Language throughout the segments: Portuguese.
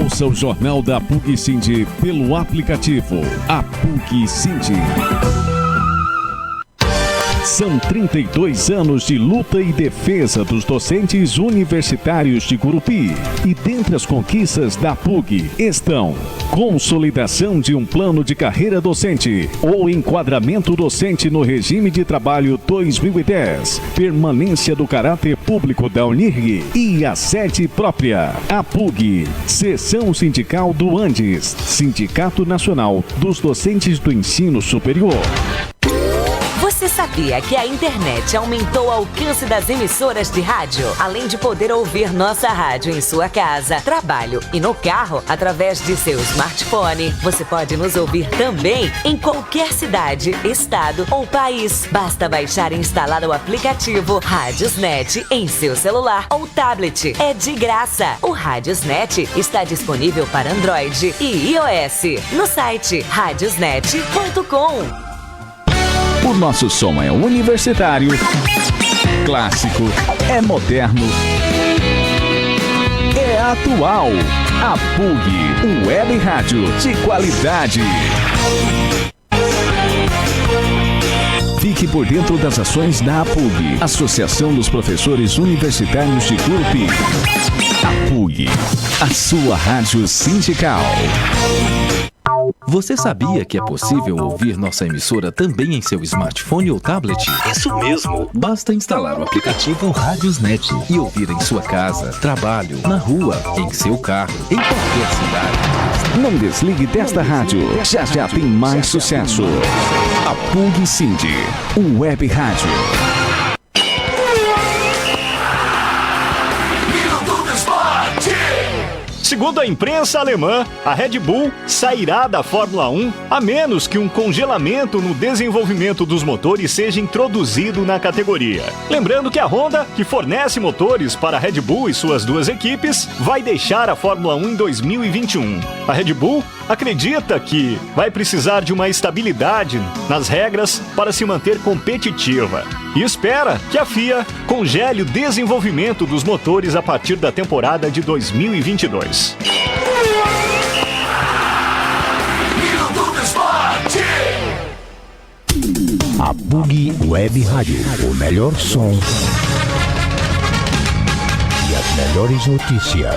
Ouça o Jornal da PUC Sind pelo aplicativo A PUC Sind. São 32 anos de luta e defesa dos docentes universitários de Gurupi. E dentre as conquistas da PUC estão: consolidação de um plano de carreira docente, ou enquadramento docente no regime de trabalho 2010, permanência do caráter público da Unirg e a sede própria. A PUC, Seção Sindical do Andes, Sindicato Nacional dos Docentes do Ensino Superior. Você sabia que a internet aumentou o alcance das emissoras de rádio? Além de poder ouvir nossa rádio em sua casa, trabalho e no carro, através de seu smartphone, você pode nos ouvir também em qualquer cidade, estado ou país. Basta baixar e instalar o aplicativo Radiosnet em seu celular ou tablet. É de graça. O Radiosnet está disponível para Android e iOS no site radiosnet.com. O nosso som é universitário, clássico, é moderno, é atual. A PUC, web rádio de qualidade. Fique por dentro das ações da APUG, Associação dos Professores Universitários de Gurupi. APUG, a sua rádio sindical. Você sabia que é possível ouvir nossa emissora também em seu smartphone ou tablet? Isso mesmo! Basta instalar o aplicativo Radiosnet e ouvir em sua casa, trabalho, na rua, em seu carro, em qualquer cidade. Não desligue desta rádio, já tem mais sucesso. A PUC Sind, web rádio. Segundo a imprensa alemã, a Red Bull sairá da Fórmula 1 a menos que um congelamento no desenvolvimento dos motores seja introduzido na categoria. Lembrando que a Honda, que fornece motores para a Red Bull e suas duas equipes, vai deixar a Fórmula 1 em 2021. A Red Bull acredita que vai precisar de uma estabilidade nas regras para se manter competitiva e espera que a FIA congele o desenvolvimento dos motores a partir da temporada de 2022. A PUC Web Rádio, o melhor som e as melhores notícias.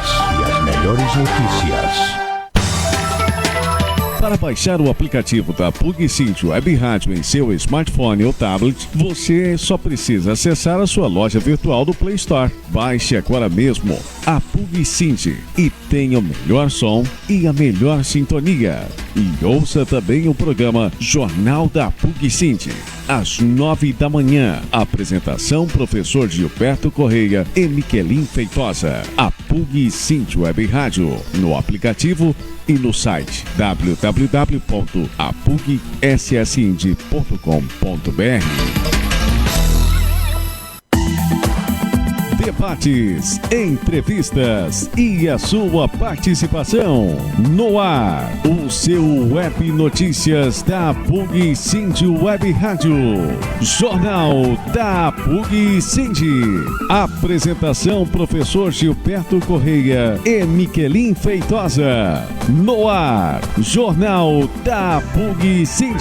Para baixar o aplicativo da PUC Sind Web Rádio em seu smartphone ou tablet, você só precisa acessar a sua loja virtual do Play Store. Baixe agora mesmo a PUC Sind e tenha o melhor som e a melhor sintonia. E ouça também o programa Jornal da PUC Sind, às 9 da manhã. Apresentação: professor Gilberto Correia e Miquelin Feitosa. A PUC Sind Web Rádio, no aplicativo e no site www.apugsind.com.br. Debates, entrevistas e a sua participação. No ar, o seu Web Notícias da PUC Sind Web Rádio. Jornal da PUC Sind. Apresentação: professor Gilberto Correia e Miquelin Feitosa. No ar, Jornal da PUC Sind.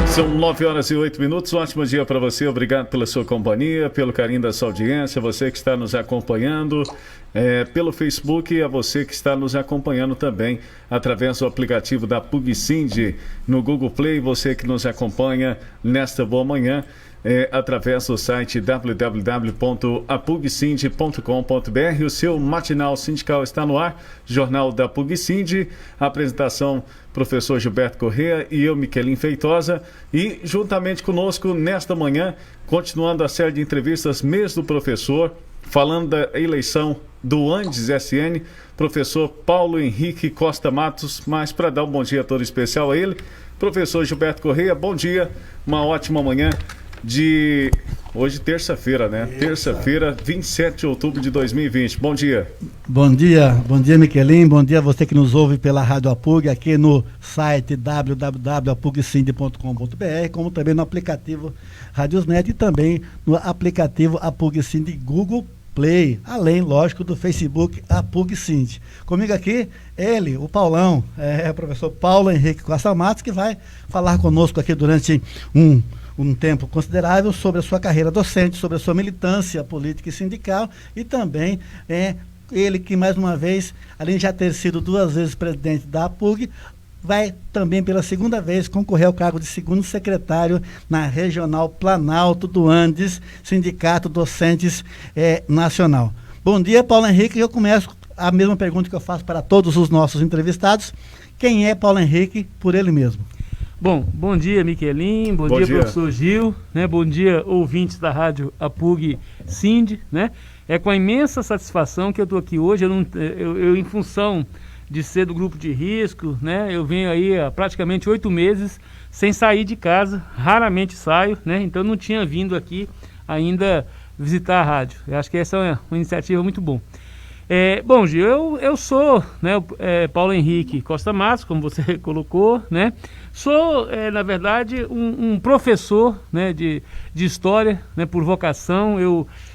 São 9h08. Ótimo dia para você. Obrigado pela sua companhia, pelo carinho da sua audiência, você que está nos acompanhando pelo Facebook, a você que está nos acompanhando também através do aplicativo da PUC Sind no Google Play, você que nos acompanha nesta boa manhã através do site www.apugsind.com.br. O seu matinal sindical está no ar, Jornal da PUC Sind, apresentação: professor Gilberto Correia e eu, Miquelin Feitosa, e juntamente conosco nesta manhã, continuando a série de entrevistas Mês do Professor, falando da eleição do Andes SN, professor Paulo Henrique Costa Matos, mas para dar um bom dia todo especial a ele, professor Gilberto Correia, bom dia, uma ótima manhã de hoje, terça-feira, né? Terça-feira, 27 de outubro de 2020. Bom dia. Bom dia, Miquelim, bom dia a você que nos ouve pela Rádio APUG, aqui no site www.apugcinde.com.br, como também no aplicativo Radiosnet e também no aplicativo APUG Cinde Google Play, além, lógico, do Facebook APUG Cinde. Comigo aqui, ele, o Paulão, o professor Paulo Henrique Costa Matos, que vai falar conosco aqui durante um tempo considerável sobre a sua carreira docente, sobre a sua militância política e sindical, e também ele que, mais uma vez, além de já ter sido 2 vezes presidente da APUG, vai também pela 2ª vez concorrer ao cargo de 2º secretário na Regional Planalto do Andes, Sindicato Docentes Nacional. Bom dia, Paulo Henrique. Eu começo a mesma pergunta que eu faço para todos os nossos entrevistados. Quem é Paulo Henrique por ele mesmo? Bom dia, Miquelim, bom dia, professor Gil, né? Bom dia, ouvintes da Rádio APUG Cinde, né? É com a imensa satisfação que eu estou aqui hoje, eu em função de ser do grupo de risco, né? Eu venho aí há praticamente 8 meses sem sair de casa, raramente saio, né? Então não tinha vindo aqui ainda visitar a rádio. Eu acho que essa é uma iniciativa muito boa. Bom, Gil, eu sou, né, Paulo Henrique Costa Matos, como você colocou, né? Sou, na verdade, um professor, né, de história, né, por vocação.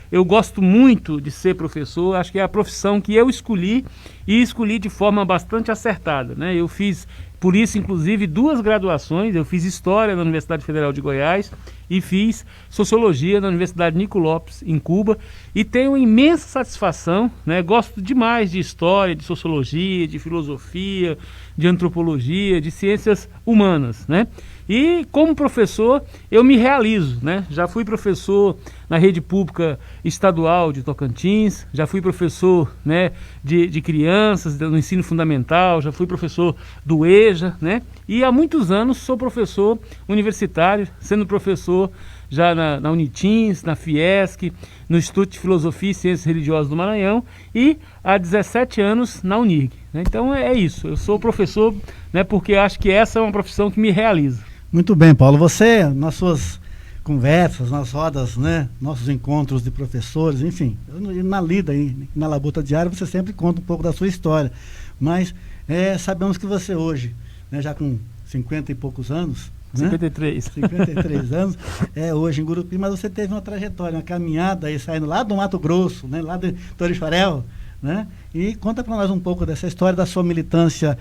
Eu gosto muito de ser professor, acho que é a profissão que eu escolhi e escolhi de forma bastante acertada, né? Eu fiz, por isso, inclusive, 2 graduações. Eu fiz História na Universidade Federal de Goiás e fiz Sociologia na Universidade Nico Lopes, em Cuba, e tenho imensa satisfação, né? Gosto demais de História, de Sociologia, de Filosofia, de Antropologia, de Ciências Humanas, né? E como professor eu me realizo, né? Já fui professor na rede pública estadual de Tocantins, já fui professor, né, de crianças no ensino fundamental, já fui professor do EJA, né? E há muitos anos sou professor universitário, sendo professor já na Unitins, na Fiesc, no Instituto de Filosofia e Ciências Religiosas do Maranhão e há 17 anos na Unig, né? Então é isso, eu sou professor, né, porque acho que essa é uma profissão que me realiza. Muito bem, Paulo. Você, nas suas conversas, nas rodas, né, nossos encontros de professores, enfim, na lida, na labuta diária, você sempre conta um pouco da sua história. Mas sabemos que você hoje, né, já com 50 e poucos anos, 53 anos, hoje em Gurupi, mas você teve uma trajetória, uma caminhada aí, saindo lá do Mato Grosso, né, lá de Torixarel, né? E conta para nós um pouco dessa história da sua militância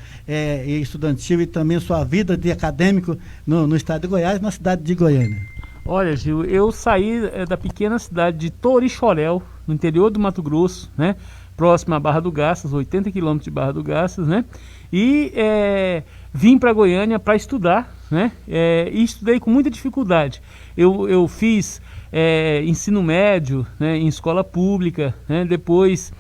estudantil e também sua vida de acadêmico no estado de Goiás, na cidade de Goiânia. Olha, Gil, eu saí da pequena cidade de Torixarel, no interior do Mato Grosso, né? Próximo à Barra do Garças, 80 quilômetros de Barra do Garças, né? E vim para Goiânia para estudar, né? E estudei com muita dificuldade. Eu fiz ensino médio, né, em escola pública, né? Depois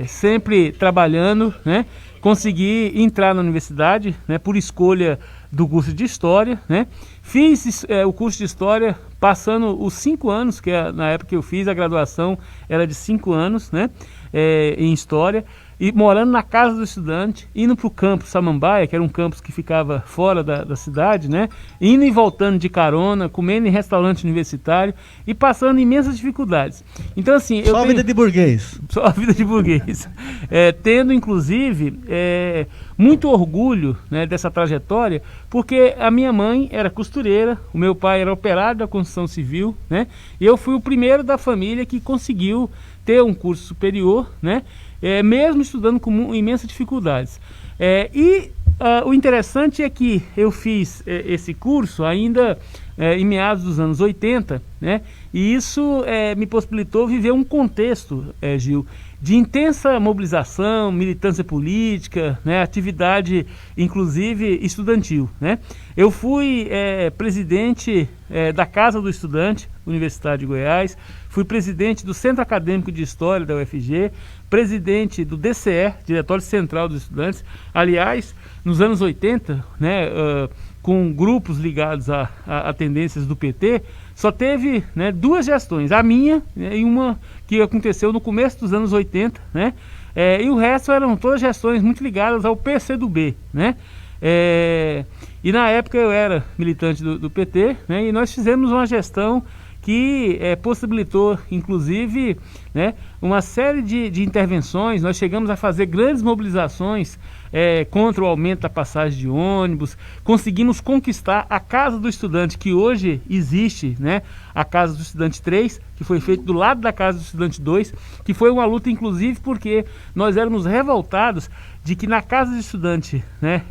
sempre trabalhando, né? Consegui entrar na universidade, né, por escolha do curso de História, né? Fiz o curso de História passando os 5 anos, que na época que eu fiz a graduação era de 5 anos, né? Em História, e morando na casa do estudante, indo para o campus Samambaia, que era um campus que ficava fora da cidade, né? Indo e voltando de carona, comendo em restaurante universitário e passando imensas dificuldades. Então, assim, Só a vida de burguês. Só a vida de burguês. Tendo, inclusive, muito orgulho, né, dessa trajetória, porque a minha mãe era costureira, o meu pai era operário da construção civil, né? E eu fui o primeiro da família que conseguiu ter um curso superior, né? Mesmo estudando com imensas dificuldades. O interessante é que eu fiz esse curso ainda em meados dos anos 80, né? E isso me possibilitou viver um contexto, Gil, de intensa mobilização, militância política, né? Atividade, inclusive, estudantil, né? Eu fui presidente da Casa do Estudante, Universidade de Goiás, fui presidente do Centro Acadêmico de História da UFG, presidente do DCE, Diretório Central dos Estudantes. Aliás, nos anos 80, né, com grupos ligados a tendências do PT, só teve, né, 2 gestões, a minha, né, e uma que aconteceu no começo dos anos 80, né? E o resto eram todas gestões muito ligadas ao PCdoB, né? E na época eu era militante do PT, né, e nós fizemos uma gestão que possibilitou, inclusive, né, uma série de intervenções. Nós chegamos a fazer grandes mobilizações contra o aumento da passagem de ônibus, conseguimos conquistar a Casa do Estudante, que hoje existe, né, a Casa do Estudante 3, que foi feita do lado da Casa do Estudante 2, que foi uma luta, inclusive, porque nós éramos revoltados de que na Casa do Estudante, né,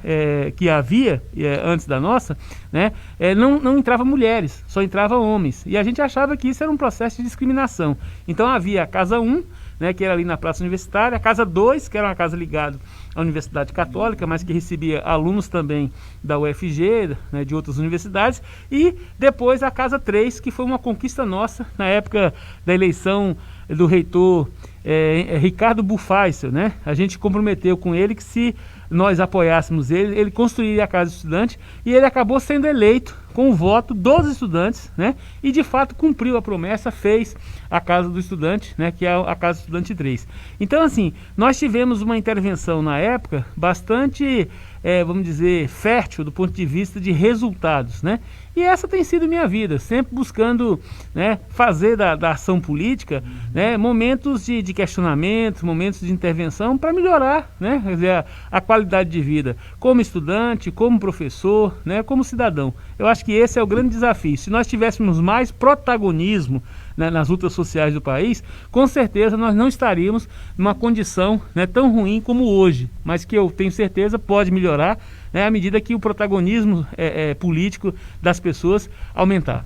que havia antes da nossa, né, não entrava mulheres, só entrava homens, e a gente achava que isso era um processo de discriminação. Então havia a Casa 1, né, que era ali na Praça Universitária, a Casa 2, que era uma casa ligada à Universidade Católica, mas que recebia alunos também da UFG, né, de outras universidades, e depois a Casa 3, que foi uma conquista nossa na época da eleição do reitor Ricardo Buffaisel, né? A gente comprometeu com ele que se nós apoiássemos ele construiria a Casa do Estudante, e ele acabou sendo eleito com o voto dos estudantes, né? E de fato cumpriu a promessa, fez a Casa do Estudante, né? Que é a Casa do Estudante 3. Então, assim, nós tivemos uma intervenção na época bastante, vamos dizer, fértil do ponto de vista de resultados, né? E essa tem sido minha vida, sempre buscando, né, fazer da ação política, né, momentos de questionamento, momentos de intervenção para melhorar, né, quer dizer, a qualidade de vida como estudante, como professor, né, como cidadão. Eu acho que esse é o grande desafio. Se nós tivéssemos mais protagonismo, né, nas lutas sociais do país, com certeza nós não estaríamos numa condição, né, tão ruim como hoje, mas que eu tenho certeza pode melhorar, né, à medida que o protagonismo político das pessoas aumentar.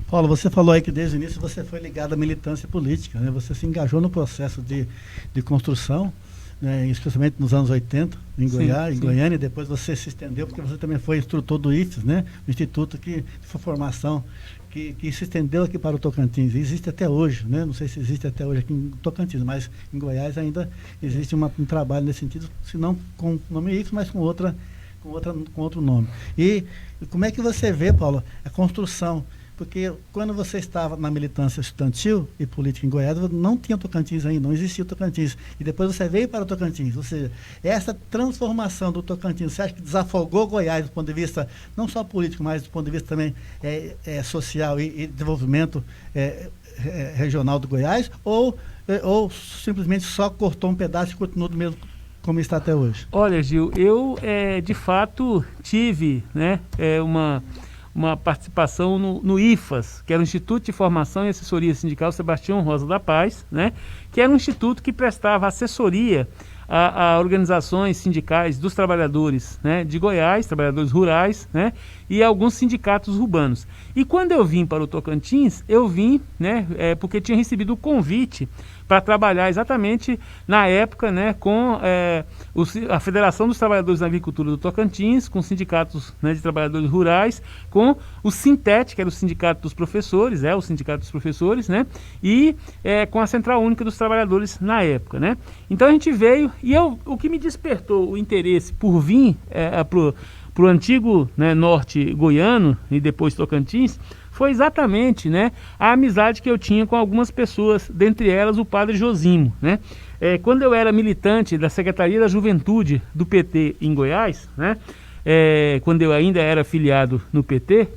Paulo, você falou aí que desde o início você foi ligado à militância política, né? Você se engajou no processo de construção, né, especialmente nos anos 80, em Goiás, em Goiânia, e depois você se estendeu, porque você também foi instrutor do IFES, né? O Instituto de Formação, que se estendeu aqui para o Tocantins. Existe até hoje, né? Não sei se existe até hoje aqui em Tocantins, mas em Goiás ainda existe um trabalho nesse sentido, se não com o nome IFES, mas com outro nome. E como é que você vê, Paulo, a construção? Porque quando você estava na militância estudantil e política em Goiás, não tinha Tocantins ainda, não existia o Tocantins. E depois você veio para o Tocantins. Ou seja, essa transformação do Tocantins, você acha que desafogou Goiás do ponto de vista não só político, mas do ponto de vista também social e desenvolvimento regional do Goiás? Ou simplesmente só cortou um pedaço e continuou do mesmo como está até hoje? Olha, Gil, eu de fato tive, né, uma participação no IFAS, que era o Instituto de Formação e Assessoria Sindical Sebastião Rosa da Paz, né, que era um instituto que prestava assessoria a organizações sindicais dos trabalhadores, né, de Goiás, trabalhadores rurais, né, e alguns sindicatos urbanos. E quando eu vim para o Tocantins, eu vim, né, porque tinha recebido o convite para trabalhar exatamente na época, né, com a Federação dos Trabalhadores da Agricultura do Tocantins, com sindicatos, né, de trabalhadores rurais, com o Sintet, que era o sindicato dos professores, o sindicato dos professores, né, e com a Central Única dos Trabalhadores na época, né. Então a gente veio, e o que me despertou o interesse por vir para o antigo, né, norte goiano e depois Tocantins, foi exatamente, né, a amizade que eu tinha com algumas pessoas, dentre elas o padre Josimo, né. Quando eu era militante da Secretaria da Juventude do PT em Goiás, né, quando eu ainda era filiado no PT,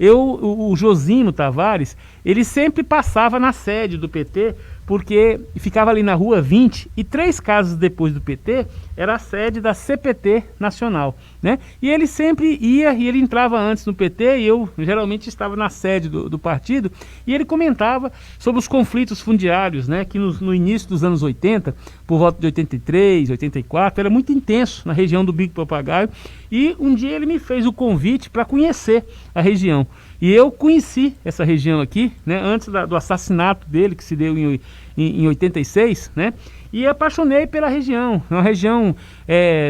o Josimo Tavares, ele sempre passava na sede do PT, porque ficava ali na Rua 20, e 3 casas depois do PT, era a sede da CPT Nacional, né? E ele sempre ia, e ele entrava antes no PT, e eu geralmente estava na sede do partido, e ele comentava sobre os conflitos fundiários, né? Que no início dos anos 80, por volta de 83, 84, era muito intenso na região do Bico Papagaio, e um dia ele me fez o convite para conhecer a região. E eu conheci essa região aqui, né, antes do assassinato dele, que se deu em 86, né, e apaixonei pela região. É uma região,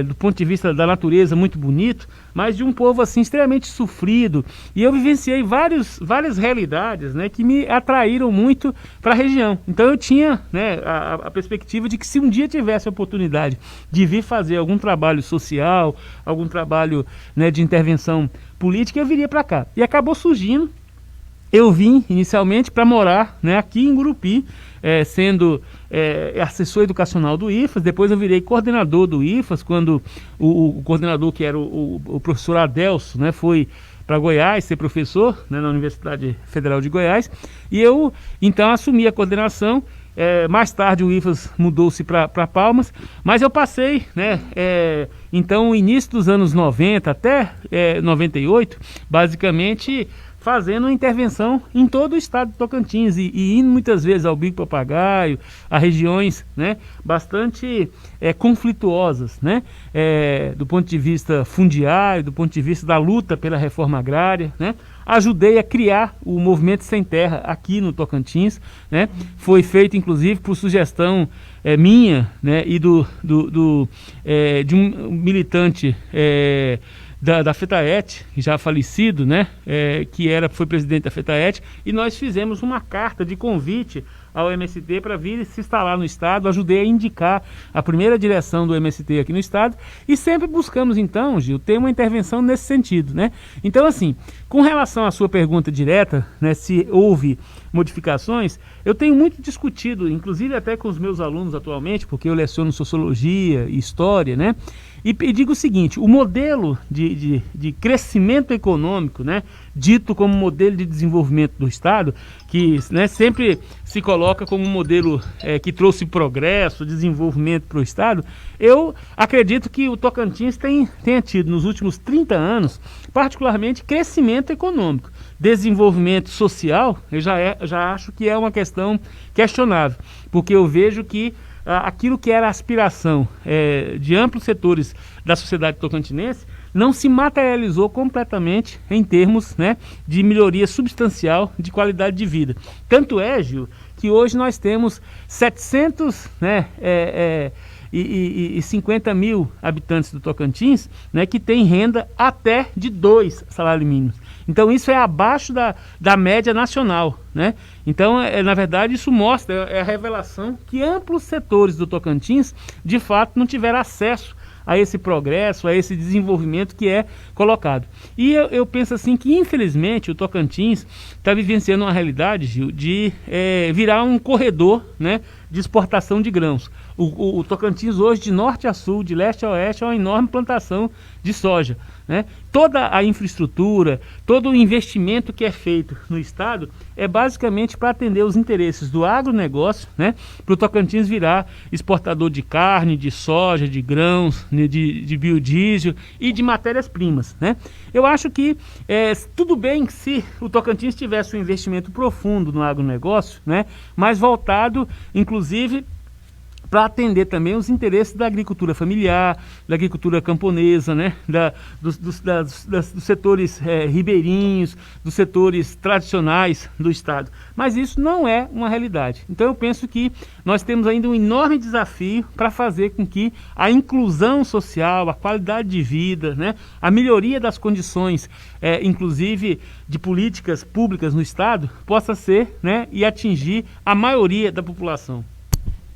do ponto de vista da natureza, muito bonito, mas de um povo assim extremamente sofrido. E eu vivenciei várias realidades, né, que me atraíram muito para a região. Então eu tinha, né, a perspectiva de que se um dia tivesse a oportunidade de vir fazer algum trabalho social, algum trabalho, né, de intervenção política, eu viria para cá. E acabou surgindo eu vim inicialmente para morar, né, aqui em Gurupi, sendo assessor educacional do IFAS. Depois eu virei coordenador do IFAS, quando o coordenador, que era o professor Adelso, né, foi para Goiás ser professor, né, na Universidade Federal de Goiás, e eu então assumi a coordenação. Mais tarde o IFAS mudou-se para Palmas, mas eu passei, né, então, o início dos anos 90 até 98, basicamente fazendo uma intervenção em todo o estado de Tocantins e indo muitas vezes ao Bico Papagaio, a regiões, né, bastante conflituosas, né, do ponto de vista fundiário, do ponto de vista da luta pela reforma agrária, né. Ajudei a criar o Movimento Sem Terra aqui no Tocantins, né. Foi feito inclusive por sugestão minha, né, e de um militante da FETAET, já falecido, né, foi presidente da FETAET, e nós fizemos uma carta de convite ao MST para vir se instalar no estado. Ajudei a indicar a primeira direção do MST aqui no estado, e sempre buscamos então, Gil, ter uma intervenção nesse sentido, né? Então, assim, com relação à sua pergunta direta, né, se houve modificações, eu tenho muito discutido, inclusive até com os meus alunos atualmente, porque eu leciono sociologia e história, né? E digo o seguinte: o modelo de crescimento econômico, né, dito como modelo de desenvolvimento do Estado, que, né, sempre se coloca como um modelo que trouxe progresso, desenvolvimento para o Estado, eu acredito que o Tocantins tenha tido nos últimos 30 anos, particularmente, crescimento econômico. Desenvolvimento social, eu já acho que é uma questão questionável, porque eu vejo que aquilo que era a aspiração de amplos setores da sociedade tocantinense não se materializou completamente em termos, né, de melhoria substancial de qualidade de vida. Tanto é, Gil, que hoje nós temos 50 mil habitantes do Tocantins, né, que têm renda até de 2 salários mínimos. Então isso é abaixo da média nacional, né? Então, na verdade, isso mostra, a revelação que amplos setores do Tocantins, de fato, não tiveram acesso a esse progresso, a esse desenvolvimento que é colocado. E eu penso assim que, infelizmente, o Tocantins está vivenciando uma realidade, Gil, de virar um corredor, né, de exportação de grãos. O Tocantins hoje, de norte a sul, de leste a oeste, é uma enorme plantação de soja, né? Toda a infraestrutura, todo o investimento que é feito no estado é basicamente para atender os interesses do agronegócio, né? Para o Tocantins virar exportador de carne, de soja, de grãos, de biodiesel e de matérias-primas, né? Eu acho que tudo bem se o Tocantins tivesse um investimento profundo no agronegócio, né? Mas voltado, inclusive, para atender também os interesses da agricultura familiar, da agricultura camponesa, né? Dos setores ribeirinhos, dos setores tradicionais do estado. Mas isso não é uma realidade. Então eu penso que nós temos ainda um enorme desafio para fazer com que a inclusão social, a qualidade de vida, né? A melhoria das condições, inclusive de políticas públicas no estado, possa ser, né, e atingir a maioria da população.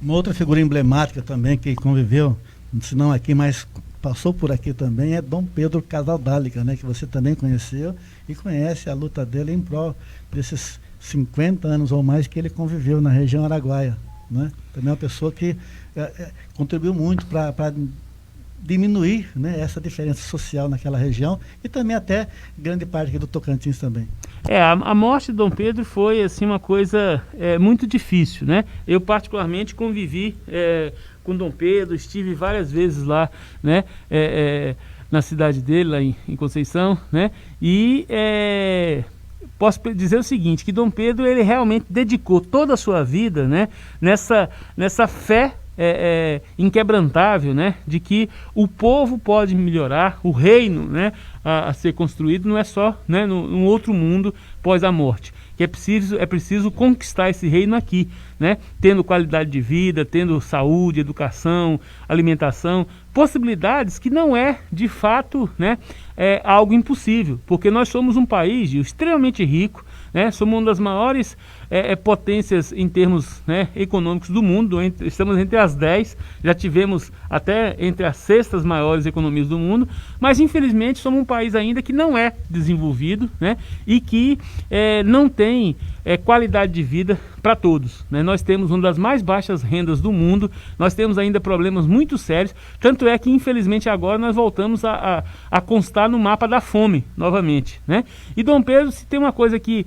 Uma outra figura emblemática também que conviveu, se não aqui, mas passou por aqui também, é Dom Pedro Casaldáliga, né, que você também conheceu e conhece a luta dele em prol desses 50 anos ou mais que ele conviveu na região araguaia, né? Também é uma pessoa que contribuiu muito para diminuir, né, essa diferença social naquela região e também até grande parte aqui do Tocantins também. A morte de Dom Pedro foi assim uma coisa muito difícil, né? Eu particularmente convivi com Dom Pedro, estive várias vezes lá, né, na cidade dele, lá em Conceição, né? E posso dizer o seguinte, que Dom Pedro, ele realmente dedicou toda a sua vida, né, nessa fé inquebrantável, né, de que o povo pode melhorar, o reino, né, a ser construído não é só, né, num outro mundo pós a morte, que é preciso conquistar esse reino aqui, né, tendo qualidade de vida, tendo saúde, educação, alimentação, possibilidades que não é de fato, né, algo impossível, porque nós somos um país extremamente rico, né, somos uma das maiores potências em termos, né, econômicos do mundo. Estamos entre as 10, já tivemos até entre as 6ª maiores economias do mundo, mas infelizmente somos um país ainda que não é desenvolvido, né, e que não tem qualidade de vida para todos, né? Nós temos uma das mais baixas rendas do mundo, nós temos ainda problemas muito sérios, tanto é que infelizmente agora nós voltamos a constar no mapa da fome novamente, né? E Dom Pedro, se tem uma coisa que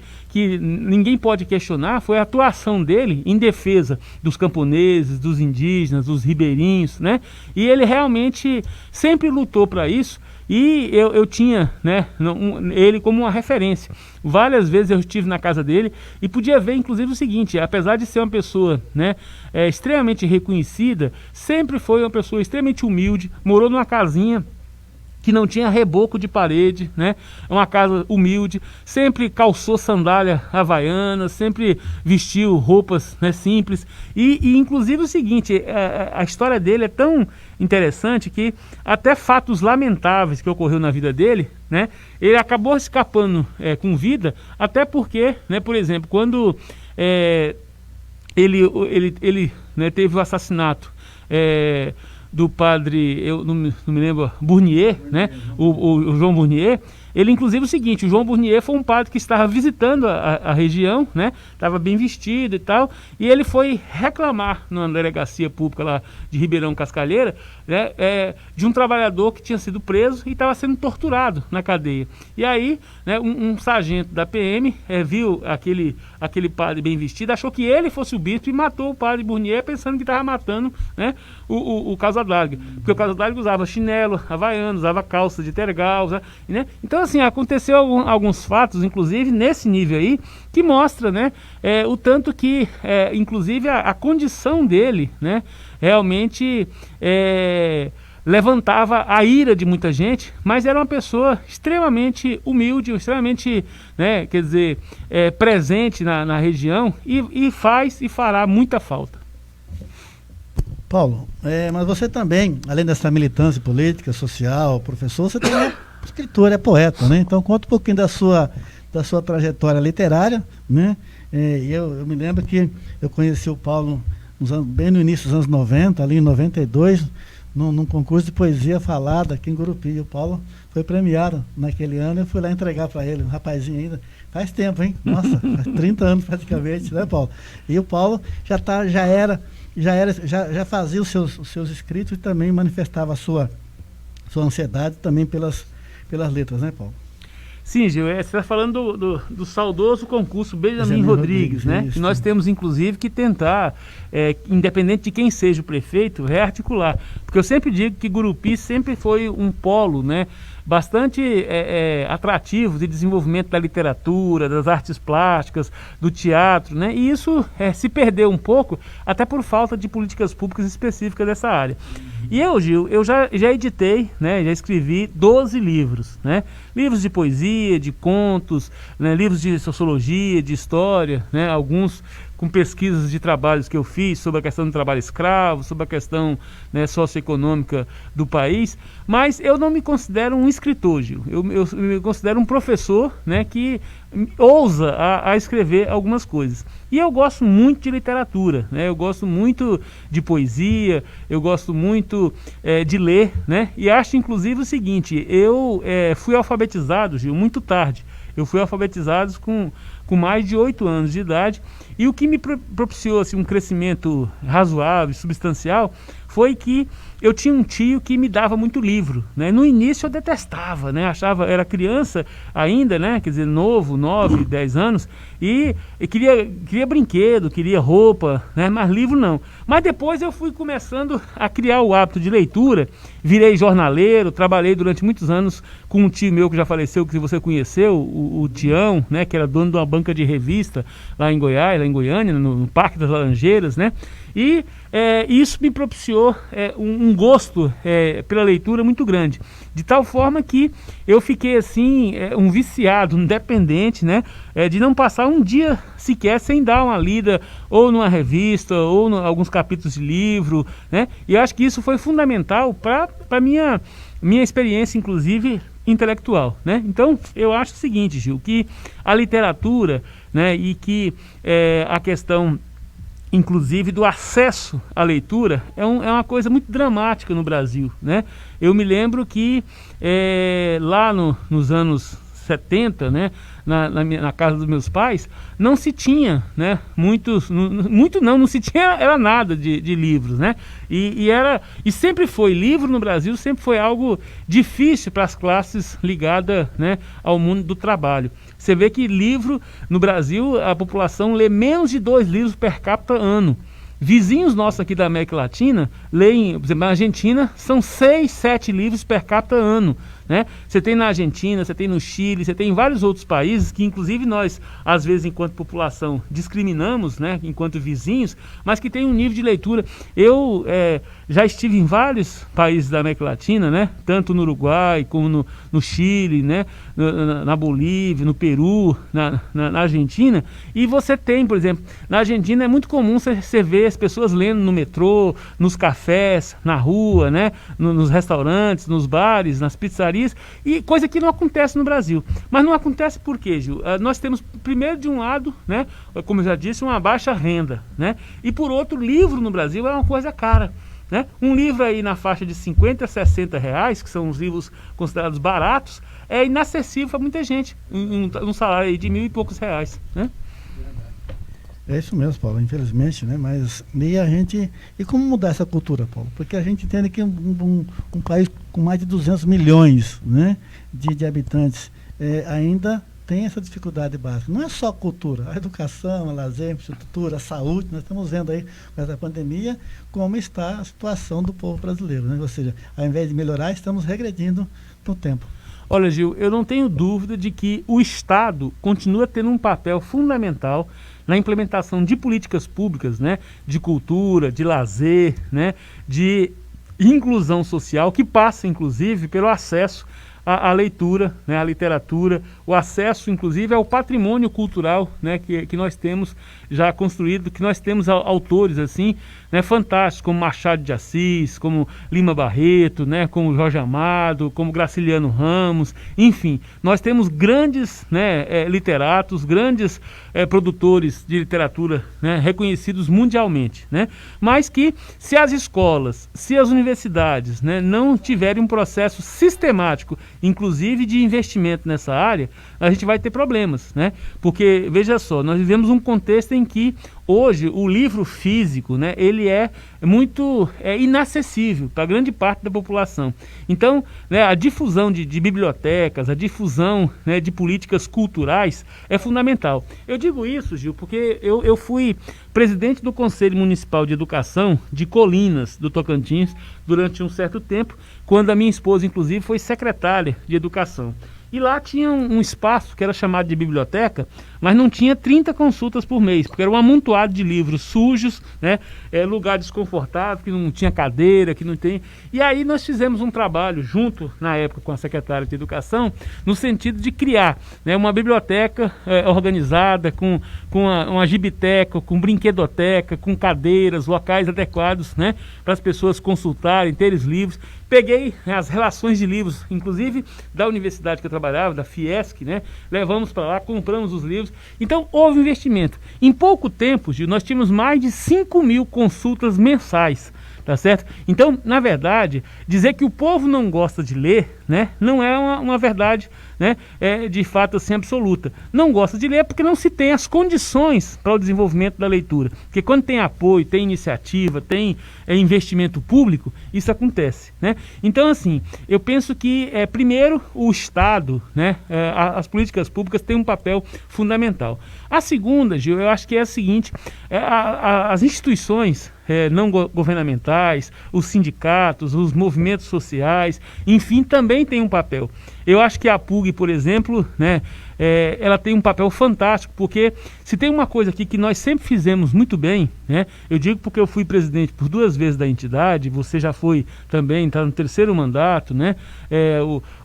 ninguém pode questionar, foi a atuação dele em defesa dos camponeses, dos indígenas, dos ribeirinhos, né? E ele realmente sempre lutou para isso. E eu tinha, né, ele como uma referência. Várias vezes eu estive na casa dele e podia ver, inclusive, o seguinte: apesar de ser uma pessoa, né, extremamente reconhecida, sempre foi uma pessoa extremamente humilde, morou numa casinha que não tinha reboco de parede, né? Uma casa humilde, sempre calçou sandália havaiana, sempre vestiu roupas, né, simples. E inclusive o seguinte, a história dele é tão interessante que até fatos lamentáveis que ocorreu na vida dele, né, ele acabou escapando com vida, até porque, né, por exemplo, quando ele né, teve o assassinato do padre, eu não me lembro, Bournier, né? O João Bournier. Ele, inclusive, o seguinte: o João Bournier foi um padre que estava visitando a região, né? Estava bem vestido e tal, e ele foi reclamar numa delegacia pública lá de Ribeirão Cascalheira, né? De um trabalhador que tinha sido preso e estava sendo torturado na cadeia. E aí, né, um sargento da PM viu aquele padre bem vestido, achou que ele fosse o bispo e matou o padre Bournier, pensando que estava matando, né, o Casadarga, porque o Casadarga usava chinelo havaiano, usava calça de tergal, né? Então, assim, aconteceu alguns fatos, inclusive nesse nível aí, que mostra, né, o tanto que, inclusive, a condição dele, né, realmente levantava a ira de muita gente, mas era uma pessoa extremamente humilde, extremamente, né, quer dizer, presente na região e faz e fará muita falta. Paulo, mas você também, além dessa militância política, social, professor, você também é escritor, é poeta, né? Então conta um pouquinho da sua trajetória literária, né? Eu me lembro que eu conheci o Paulo bem no início dos anos 90, ali em 92, num concurso de poesia falada aqui em Gurupi. O Paulo foi premiado naquele ano, eu fui lá entregar para ele, um rapazinho ainda, faz tempo, hein? Nossa, faz 30 anos praticamente, né, Paulo? E o Paulo já fazia os seus escritos e também manifestava a sua ansiedade também pelas letras, né, Paulo? Sim, Gil, você está falando do saudoso concurso Benjamin Rodrigues, né? Isso, que nós temos, inclusive, que tentar, independente de quem seja o prefeito, rearticular. Porque eu sempre digo que Gurupi sempre foi um polo, né, bastante atrativo de desenvolvimento da literatura, das artes plásticas, do teatro, né? E isso se perdeu um pouco, até por falta de políticas públicas específicas dessa área. E eu, Gil, já editei, né, já escrevi 12 livros, né? Livros de poesia, de contos, né, livros de sociologia, de história, né, alguns com pesquisas de trabalhos que eu fiz sobre a questão do trabalho escravo, sobre a questão, né, socioeconômica do país, mas eu não me considero um escritor, Gil. Eu me considero um professor, né, que ousa a escrever algumas coisas. E eu gosto muito de literatura, né? Eu gosto muito de poesia, eu gosto muito de ler, né? E acho, inclusive, o seguinte: eu fui alfabetizado, Gil, muito tarde. Eu fui alfabetizado com mais de 8 anos de idade, e o que me propiciou assim, um crescimento razoável, substancial, foi que eu tinha um tio que me dava muito livro, né? No início eu detestava, né? Era criança ainda, né? Quer dizer, novo, 9, 10 anos, e queria brinquedo, queria roupa, né? Mas livro não. Mas depois eu fui começando a criar o hábito de leitura, virei jornaleiro, trabalhei durante muitos anos com um tio meu que já faleceu, que você conheceu, o Tião, né? Que era dono de uma banca de revista lá em Goiás, lá em Goiânia, no Parque das Laranjeiras, né? E isso me propiciou um gosto pela leitura muito grande, de tal forma que eu fiquei assim, um viciado, um dependente, né, de não passar um dia sequer sem dar uma lida ou numa revista ou alguns capítulos de livro, né? E eu acho que isso foi fundamental para minha experiência, inclusive intelectual, né? Então, eu acho o seguinte, Gil, que a literatura, né, e que a questão, inclusive, do acesso à leitura é uma coisa muito dramática no Brasil, né? Eu me lembro que lá nos anos 70, né, na casa dos meus pais, não se tinha, né, não se tinha era nada de livros, né, e sempre foi, livro no Brasil sempre foi algo difícil para as classes ligadas, né, ao mundo do trabalho. Você vê que livro no Brasil, a população lê menos de 2 livros per capita ano. Vizinhos nossos aqui da América Latina leem, por exemplo, na Argentina, são 6, 7 livros per capita ano, né? Você tem na Argentina, você tem no Chile, você tem em vários outros países que, inclusive, nós, às vezes, enquanto população, discriminamos, né, enquanto vizinhos, mas que tem um nível de leitura. Eu já estive em vários países da América Latina, né, tanto no Uruguai como no Chile, né, na Bolívia, no Peru, na Argentina, e você tem, por exemplo, na Argentina é muito comum você ver as pessoas lendo no metrô, nos cafés, na rua, né, nos restaurantes, nos bares, nas pizzarias, e coisa que não acontece no Brasil. Mas não acontece por quê, Gil? Nós temos, primeiro, de um lado, né, como eu já disse, uma baixa renda, né, e por outro, livro no Brasil é uma coisa cara, né? Um livro aí na faixa de 50 a 60 reais, que são os livros considerados baratos, é inacessível para muita gente, um salário aí de 1.000 e poucos reais, né? É isso mesmo, Paulo, infelizmente, né? Mas e como mudar essa cultura, Paulo? Porque a gente entende que um país com mais de 200 milhões, né, de habitantes ainda tem essa dificuldade básica. Não é só cultura, a educação, a lazer, a infraestrutura, a saúde. Nós estamos vendo aí, com essa pandemia, como está a situação do povo brasileiro, né? Ou seja, ao invés de melhorar, estamos regredindo no tempo. Olha, Gil, eu não tenho dúvida de que o Estado continua tendo um papel fundamental na implementação de políticas públicas, né, de cultura, de lazer, né, de inclusão social, que passa, inclusive, pelo acesso à leitura, né, à literatura, o acesso, inclusive, ao patrimônio cultural, né, que nós temos já construído, que nós temos autores assim, né, fantásticos, como Machado de Assis, como Lima Barreto, né, como Jorge Amado, como Graciliano Ramos, enfim, nós temos grandes, né, literatos, grandes produtores de literatura, né, reconhecidos mundialmente, né, mas que se as escolas, se as universidades, né, não tiverem um processo sistemático, inclusive de investimento nessa área, a gente vai ter problemas, né, porque, veja só, nós vivemos um contexto em que hoje o livro físico, né, ele é muito inacessível para grande parte da população. Então, né, a difusão de bibliotecas, a difusão, né, de políticas culturais é fundamental. Eu digo isso, Gil, porque eu fui presidente do Conselho Municipal de Educação de Colinas, do Tocantins, durante um certo tempo, quando a minha esposa, inclusive, foi secretária de Educação. E lá tinha um espaço que era chamado de biblioteca, mas não tinha 30 consultas por mês, porque era um amontoado de livros sujos, né? Lugar desconfortável, que não tinha cadeira, que não tem... E aí nós fizemos um trabalho junto, na época, com a secretária de Educação, no sentido de criar, né, uma biblioteca organizada, com uma gibiteca, com brinquedoteca, com cadeiras, locais adequados, né, para as pessoas consultarem, terem os livros. Peguei, né, as relações de livros, inclusive da universidade que eu trabalhava, da Fiesc, né? Levamos para lá, compramos os livros. Então, houve investimento. Em pouco tempo, Gil, nós tínhamos mais de 5.000 consultas mensais, tá certo? Então, na verdade, dizer que o povo não gosta de ler, né, não é uma verdade, né, de fato assim absoluta. Não gosta de ler porque não se tem as condições para o desenvolvimento da leitura. Porque quando tem apoio, tem iniciativa, tem investimento público, isso acontece, né? Então, assim, eu penso que primeiro o Estado, né, as políticas públicas têm um papel fundamental. A segunda, Gil, eu acho que é a seguinte: as instituições não governamentais, os sindicatos, os movimentos sociais, enfim, também tem um papel. Eu acho que a PUG, por exemplo, né, ela tem um papel fantástico, porque se tem uma coisa aqui que nós sempre fizemos muito bem, né, eu digo porque eu fui presidente por 2 vezes da entidade, você já foi também, está no 3º mandato, né,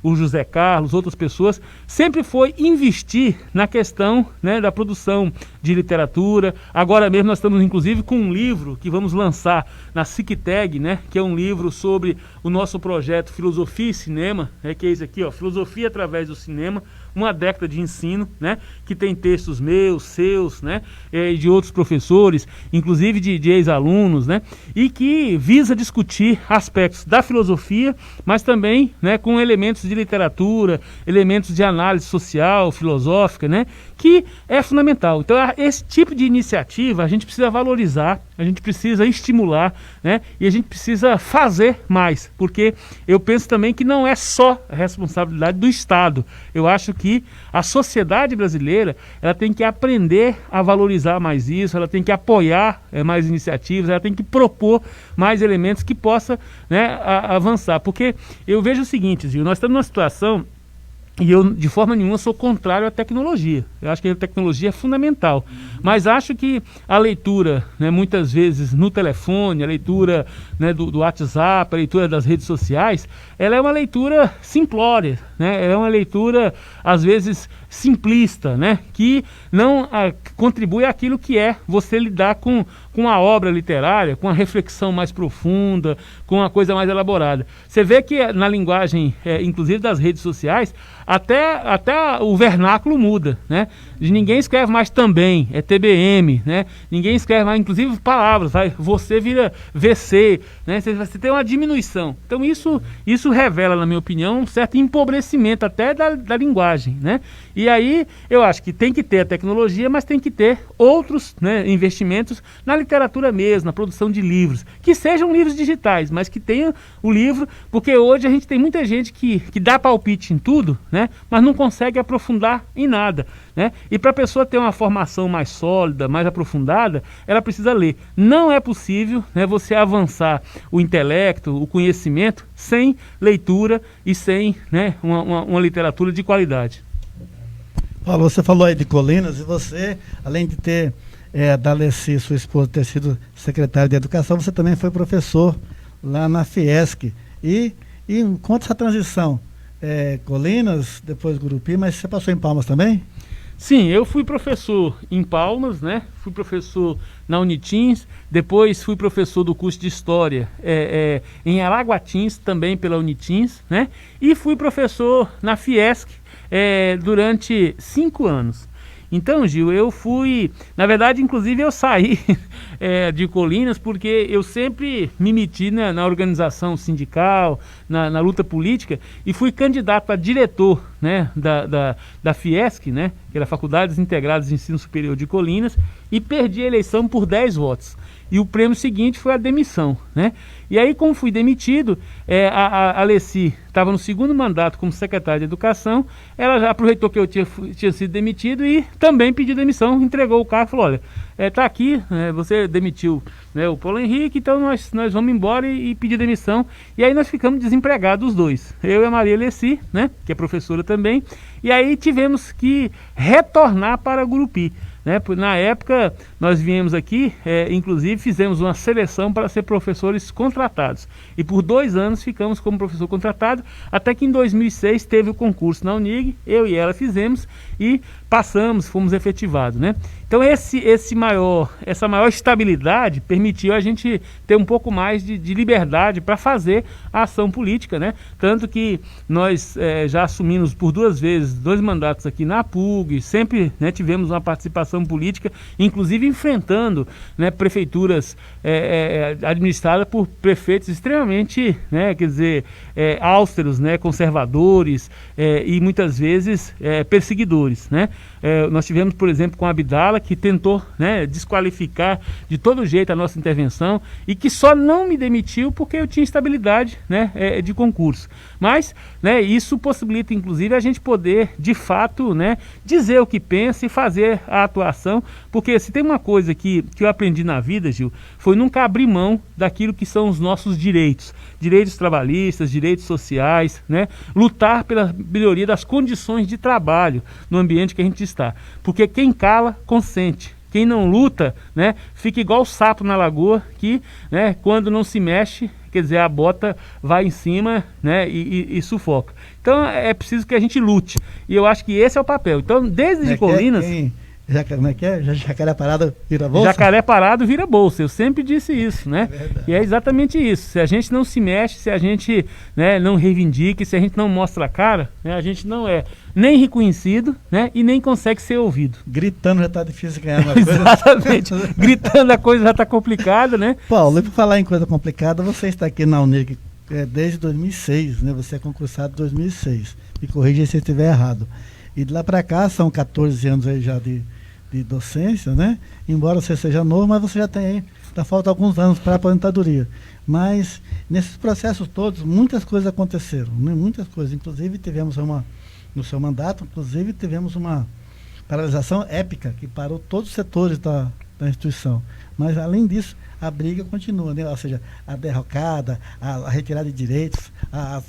o José Carlos, outras pessoas, sempre foi investir na questão, né, da produção de literatura. Agora mesmo nós estamos, inclusive, com um livro que vamos lançar na SICTEG, né, que é um livro sobre o nosso projeto Filosofia e Cinema, que é isso aqui, Filosofia através do Cinema, uma década de ensino, né, que tem textos meus, seus, né, de outros professores, inclusive de ex-alunos, né, e que visa discutir aspectos da filosofia, mas também, né, com elementos de literatura, elementos de análise social, filosófica, né, que é fundamental. Então, esse tipo de iniciativa a gente precisa valorizar, a gente precisa estimular, né, e a gente precisa fazer mais, porque eu penso também que não é só a responsabilidade do Estado. Eu acho que a sociedade brasileira, ela tem que aprender a valorizar mais isso, ela tem que apoiar mais iniciativas, ela tem que propor mais elementos que possa, né, avançar. Porque eu vejo o seguinte, Gil, nós estamos numa situação, e eu de forma nenhuma sou contrário à tecnologia. Eu acho que a tecnologia é fundamental, mas acho que a leitura, né, muitas vezes no telefone, a leitura, né, do WhatsApp, a leitura das redes sociais, ela é uma leitura simplória, né, é uma leitura às vezes simplista, né, que não contribui àquilo que é você lidar com a obra literária, com a reflexão mais profunda, com a coisa mais elaborada. Você vê que na linguagem, inclusive das redes sociais, até o vernáculo muda, né? Ninguém escreve mais também, é TBM, né? Ninguém escreve mais, inclusive palavras, você vira VC, né? Você tem uma diminuição. Então isso revela, na minha opinião, um certo empobrecimento até da linguagem, né? E aí eu acho que tem que ter a tecnologia, mas tem que ter outros, né, investimentos na literatura mesmo, na produção de livros, que sejam livros digitais, mas que tenham o livro, porque hoje a gente tem muita gente que dá palpite em tudo, né, mas não consegue aprofundar em nada, né? E para a pessoa ter uma formação mais sólida, mais aprofundada, ela precisa ler. Não é possível, né, você avançar o intelecto, o conhecimento, sem leitura e sem, né, uma literatura de qualidade. Paulo, você falou aí de Colinas, e você, além de ter da Alessi, sua esposa, ter sido secretária de Educação, você também foi professor lá na Fiesc. E conta essa transição. Colinas, depois Gurupi, mas você passou em Palmas também? Sim, eu fui professor em Palmas, né? Fui professor na Unitins, depois fui professor do curso de História em Araguatins, também pela Unitins, né? E fui professor na Fiesc durante 5 anos. Então, Gil, eu fui... Na verdade, inclusive, eu saí de Colinas porque eu sempre me meti na organização sindical, na luta política, e fui candidato a diretor, né, da Fiesc, né, que era Faculdades Integradas de Ensino Superior de Colinas, e perdi a eleição por 10 votos. E o prêmio seguinte foi a demissão, né? E aí, como fui demitido, a Alessi estava no 2º mandato como secretária de Educação, ela já aproveitou que eu tinha sido demitido e também pediu demissão, entregou o cargo e falou, olha, tá aqui, você demitiu, né, o Paulo Henrique, então nós vamos embora e pedir demissão. E aí nós ficamos desempregados os dois, eu e a Maria Alessi, né, que é professora também, e aí tivemos que retornar para Gurupi. Né? Na época nós viemos aqui, inclusive fizemos uma seleção para ser professores contratados, e por 2 anos ficamos como professor contratado, até que em 2006 teve o concurso na Unig, eu e ela fizemos e passamos, fomos efetivados, né? Então essa maior estabilidade permitiu a gente ter um pouco mais de liberdade para fazer a ação política, né? Tanto que nós já assumimos por 2 vezes 2 mandatos aqui na PUG, sempre, né, tivemos uma participação política, inclusive enfrentando, né, prefeituras administradas por prefeitos extremamente, né, quer dizer, austeros, né, conservadores e muitas vezes perseguidores, né? Nós tivemos, por exemplo, com a Abdala, que tentou, né, desqualificar de todo jeito a nossa intervenção e que só não me demitiu porque eu tinha estabilidade, né, de concurso. Mas, né, isso possibilita, inclusive, a gente poder, de fato, né, dizer o que pensa e fazer a atuação, porque se tem uma coisa que eu aprendi na vida, Gil, foi nunca abrir mão daquilo que são os nossos direitos trabalhistas, direitos sociais, né, lutar pela melhoria das condições de trabalho no ambiente que a gente está, porque quem cala, consente. Quem não luta, né, fica igual o sapo na lagoa, que, né, quando não se mexe, quer dizer, a bota vai em cima, né, e sufoca. Então é preciso que a gente lute, e eu acho que esse é o papel. Então, desde Colinas... Como é que é? Jacaré parado vira bolsa? Jacaré parado vira bolsa. Eu sempre disse isso, né? E é exatamente isso. Se a gente não se mexe, se a gente, né, não reivindica, se a gente não mostra a cara, né, a gente não é nem reconhecido, né, e nem consegue ser ouvido. Gritando já está difícil ganhar uma coisa. Exatamente. Gritando a coisa já está complicada, né? Paulo, e por falar em coisa complicada, você está aqui na Unig desde 2006, né? Você é concursado em 2006. Me corrija se eu estiver errado. E de lá para cá, são 14 anos aí já de docência, né? Embora você seja novo, mas você já tem aí, ainda falta alguns anos para a aposentadoria. Mas nesses processos todos, muitas coisas aconteceram, né? Muitas coisas. Inclusive tivemos no seu mandato, tivemos uma paralisação épica que parou todos os setores da instituição. Mas além disso, a briga continua, né? Ou seja, a derrocada, a retirada de direitos,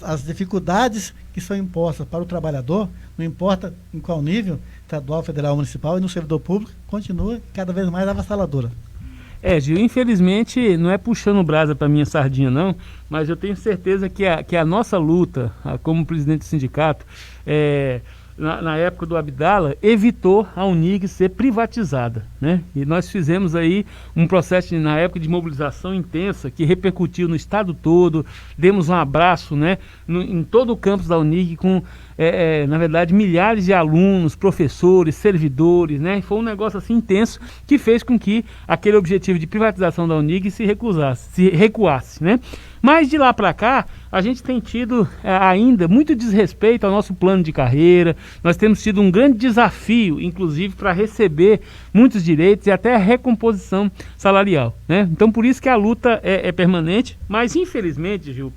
as dificuldades que são impostas para o trabalhador, não importa em qual nível, estadual, federal, municipal, e no servidor público, continua cada vez mais avassaladora. Gil, infelizmente não é puxando brasa para minha sardinha não, mas eu tenho certeza que a nossa luta, como presidente do sindicato, na época do Abdala, evitou a Unig ser privatizada, né? E nós fizemos aí um processo na época de mobilização intensa que repercutiu no estado todo, demos um abraço, né, em todo o campus da Unig com, na verdade, milhares de alunos, professores, servidores, né? Foi um negócio assim intenso que fez com que aquele objetivo de privatização da Unig se recuasse, né? Mas de lá para cá, a gente tem tido ainda muito desrespeito ao nosso plano de carreira. Nós temos tido um grande desafio, inclusive, para receber muitos direitos e até a recomposição salarial, né? Então, por isso que a luta é permanente, mas infelizmente, Gil,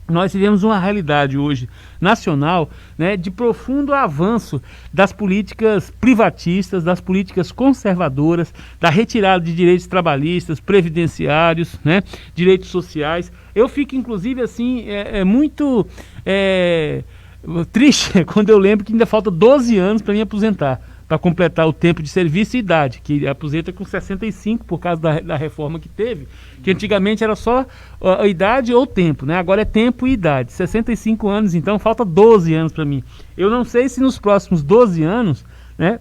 nós vivemos uma realidade hoje nacional, né, de profundo avanço das políticas privatistas, das políticas conservadoras, da retirada de direitos trabalhistas, previdenciários, né, direitos sociais. Eu fico, inclusive, assim, muito triste quando eu lembro que ainda falta 12 anos para me aposentar, para completar o tempo de serviço e idade, que aposenta com 65 por causa da reforma que teve, que antigamente era só a idade ou tempo, né? Agora é tempo e idade, 65 anos, então falta 12 anos para mim. Eu não sei se nos próximos 12 anos, né,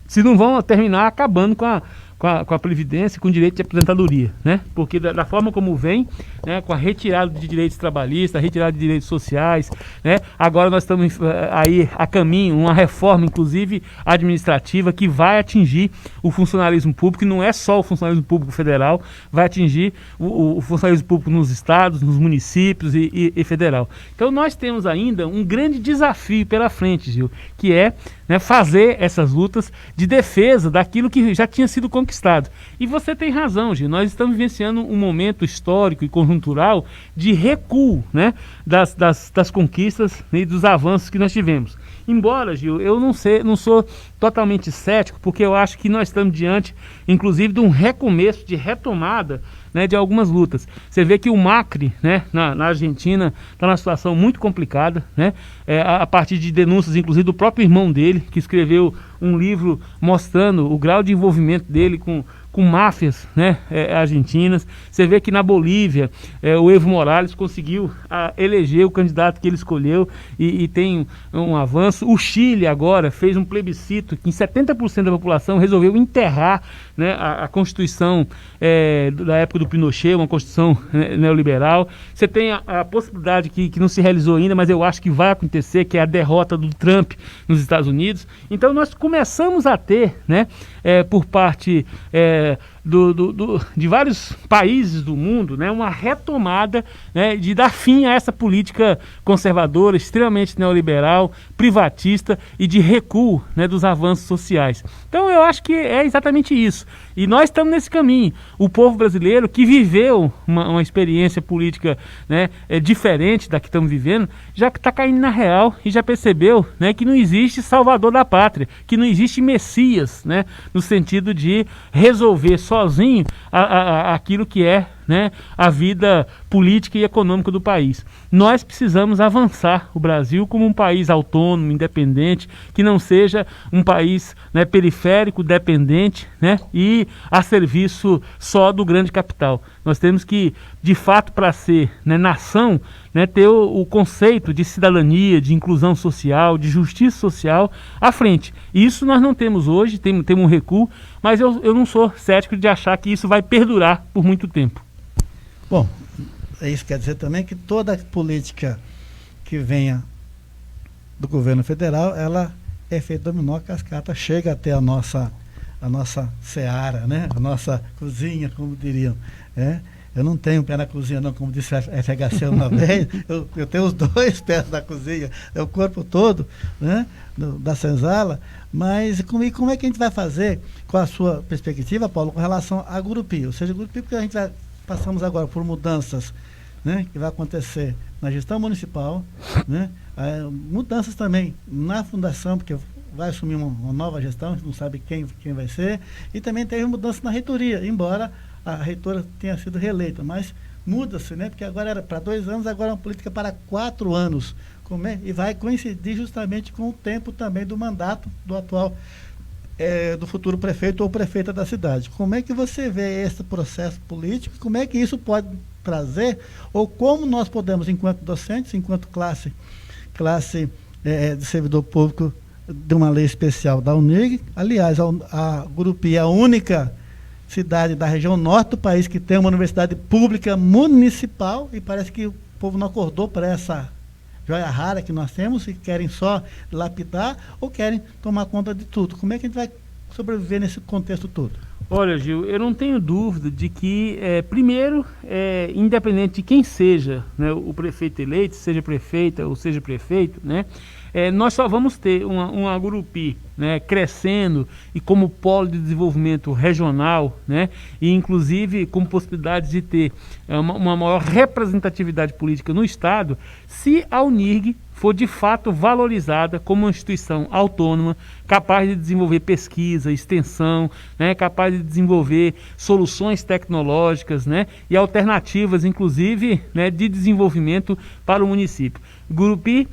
se não vão terminar acabando com a Previdência, com o direito de aposentadoria, né? Porque da forma como vem, né, com a retirada de direitos trabalhistas, a retirada de direitos sociais, né? Agora nós estamos aí a caminho, uma reforma, inclusive administrativa, que vai atingir o funcionalismo público, e não é só o funcionalismo público federal, vai atingir o funcionalismo público nos estados, nos municípios e federal. Então nós temos ainda um grande desafio pela frente, Gil, que é, né, fazer essas lutas de defesa daquilo que já tinha sido conquistado. E você tem razão, Gil, nós estamos vivenciando um momento histórico e conjuntural de recuo, né, das conquistas e dos avanços que nós tivemos. Embora, Gil, eu não sou totalmente cético, porque eu acho que nós estamos diante, inclusive, de um recomeço, de retomada, né, de algumas lutas. Você vê que o Macri, né, na Argentina, está numa situação muito complicada, né, a partir de denúncias, inclusive, do próprio irmão dele, que escreveu um livro mostrando o grau de envolvimento dele com máfias, né, argentinas. Você vê que na Bolívia o Evo Morales conseguiu eleger o candidato que ele escolheu e tem um avanço. O Chile agora fez um plebiscito que em 70% da população resolveu enterrar, né, a Constituição da época do Pinochet, uma Constituição neoliberal. Você tem a possibilidade que não se realizou ainda, mas eu acho que vai acontecer, que é a derrota do Trump nos Estados Unidos. Então nós começamos a ter, né, por parte de vários países do mundo, né, uma retomada, né, de dar fim a essa política conservadora, extremamente neoliberal, privatista e de recuo, né, dos avanços sociais. Então eu acho que é exatamente isso. E nós estamos nesse caminho. O povo brasileiro que viveu uma experiência política, né, diferente da que estamos vivendo, já está caindo na real e já percebeu, né, que não existe salvador da pátria, que não existe Messias, né, no sentido de resolver sozinho aquilo que é, né, a vida política e econômica do país. Nós precisamos avançar o Brasil como um país autônomo, independente, que não seja um país, né, periférico, dependente, né, e a serviço só do grande capital. Nós temos que, de fato, para ser, né, nação, né, ter o conceito de cidadania, de inclusão social, de justiça social à frente. Isso nós não temos hoje, temos um recuo, mas eu não sou cético de achar que isso vai perdurar por muito tempo. Bom, isso quer dizer também que toda política que venha do governo federal, ela é efeito dominó, cascata, chega até a nossa seara, né? A nossa cozinha, como diriam. Eu não tenho pé na cozinha, não, como disse a FHC uma vez, eu tenho os 2 pés na cozinha, é o corpo todo, né, da senzala, mas como é que a gente vai fazer, com a sua perspectiva, Paulo, com relação a Gurupi? Ou seja, Gurupi, porque a gente passamos agora por mudanças, né, que vai acontecer na gestão municipal, né, mudanças também na fundação, porque vai assumir uma nova gestão, a gente não sabe quem vai ser, e também teve mudança na reitoria, embora a reitora tenha sido reeleita, mas muda-se, né? Porque agora era para 2 anos, agora é uma política para 4 anos. E vai coincidir justamente com o tempo também do mandato do atual, do futuro prefeito ou prefeita da cidade. Como é que você vê esse processo político? Como é que isso pode trazer, ou como nós podemos, enquanto docentes, enquanto classe de servidor público de uma lei especial da UNIG, aliás, a Gurupi é a única cidade da região norte do país que tem uma universidade pública municipal, e parece que o povo não acordou para essa joia rara que nós temos e querem só lapidar ou querem tomar conta de tudo. Como é que a gente vai sobreviver nesse contexto todo? Olha, Gil, eu não tenho dúvida de que, primeiro, independente de quem seja, né, o prefeito eleito, seja prefeita ou seja prefeito, né, nós só vamos ter uma Gurupi, né, crescendo e como polo de desenvolvimento regional, né, e inclusive com possibilidades de ter uma maior representatividade política no Estado, se a UNIRG for de fato valorizada como uma instituição autônoma, capaz de desenvolver pesquisa, extensão, né, capaz de desenvolver soluções tecnológicas, né, e alternativas, inclusive, né, de desenvolvimento para o município. Gurupi,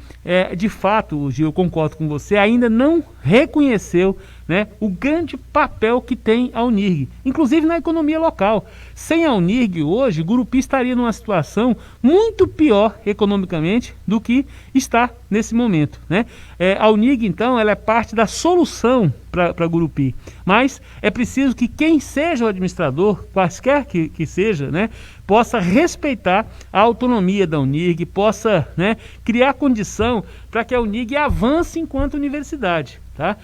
de fato, Gil, eu concordo com você, ainda não reconheceu, né, o grande papel que tem a UNIRG, inclusive na economia local. Sem a UNIRG hoje, Gurupi estaria numa situação muito pior economicamente do que está nesse momento, né? A UNIRG, então, ela é parte da solução para Gurupi, mas é preciso que quem seja o administrador, quaisquer que seja, né, possa respeitar a autonomia da UNIRG, possa, né, criar condição para que a UNIRG avance enquanto universidade. Tá?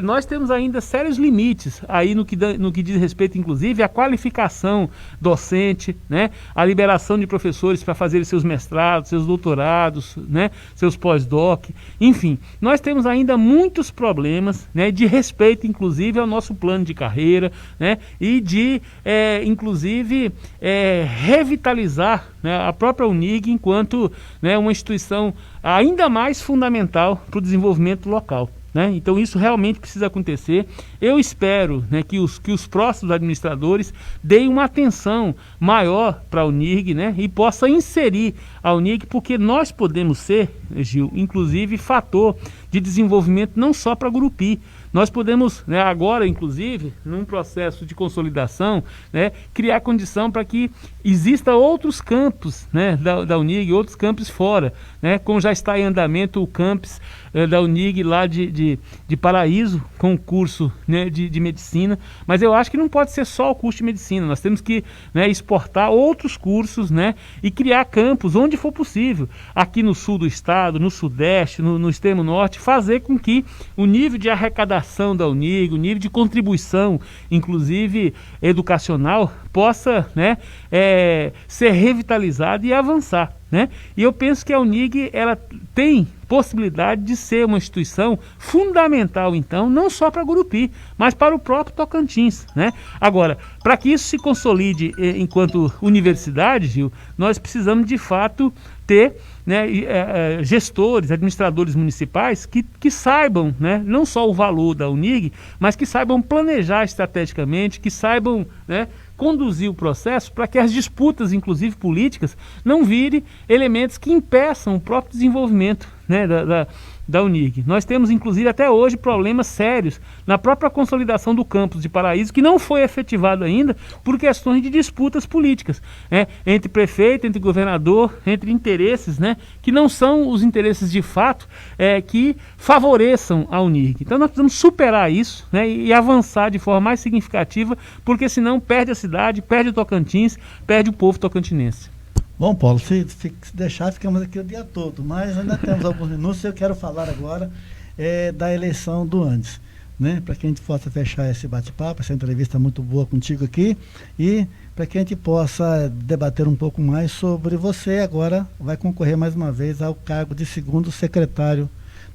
Nós temos ainda sérios limites aí no que diz respeito, inclusive, à qualificação docente, né? A liberação de professores para fazerem seus mestrados, seus doutorados, né? Seus pós-doc, enfim, nós temos ainda muitos problemas, né? De respeito, inclusive, ao nosso plano de carreira, né? E de, inclusive, revitalizar, né, a própria UNIRG enquanto, né, uma instituição ainda mais fundamental para o desenvolvimento local. Né? Então isso realmente precisa acontecer. Eu espero, né, que os próximos administradores deem uma atenção maior para a UNIRG, né, e possa inserir a UNIRG, porque nós podemos ser, Gil, inclusive fator de desenvolvimento não só para Gurupi. Nós podemos, né, agora, inclusive, num processo de consolidação, né, criar condição para que exista outros campos, né, da UNIRG, outros campos fora, né, como já está em andamento o campus da UNIRG lá de Paraíso, com o curso, né, de medicina, mas eu acho que não pode ser só o curso de medicina, nós temos que, né, exportar outros cursos, né, e criar campos onde for possível, aqui no sul do estado, no sudeste, no extremo norte, fazer com que o nível de arrecadação da UNIRG, o nível de contribuição, inclusive educacional, possa, né, ser revitalizado e avançar. Né? E eu penso que a UNIRG, ela tem possibilidade de ser uma instituição fundamental, então, não só para Gurupi, mas para o próprio Tocantins, né? Agora, para que isso se consolide enquanto universidade, Gil, nós precisamos de fato ter, né, gestores, administradores municipais que saibam, né, não só o valor da UNIRG, mas que saibam planejar estrategicamente, que saibam, né, conduzir o processo para que as disputas, inclusive políticas, não virem elementos que impeçam o próprio desenvolvimento, né, da Unig. Nós temos, inclusive, até hoje, problemas sérios na própria consolidação do campus de Paraíso, que não foi efetivado ainda por questões de disputas políticas, né, entre prefeito, entre governador, entre interesses, né, que não são os interesses de fato que favoreçam a Unig. Então nós precisamos superar isso, né, e avançar de forma mais significativa, porque senão perde a cidade, perde o Tocantins, perde o povo tocantinense. Bom, Paulo, se deixar, ficamos aqui o dia todo, mas ainda temos alguns minutos. Eu quero falar agora da eleição do Andes, né? Para que a gente possa fechar esse bate-papo, essa entrevista muito boa contigo aqui, e para que a gente possa debater um pouco mais sobre você. Agora vai concorrer mais uma vez ao cargo de segundo secretário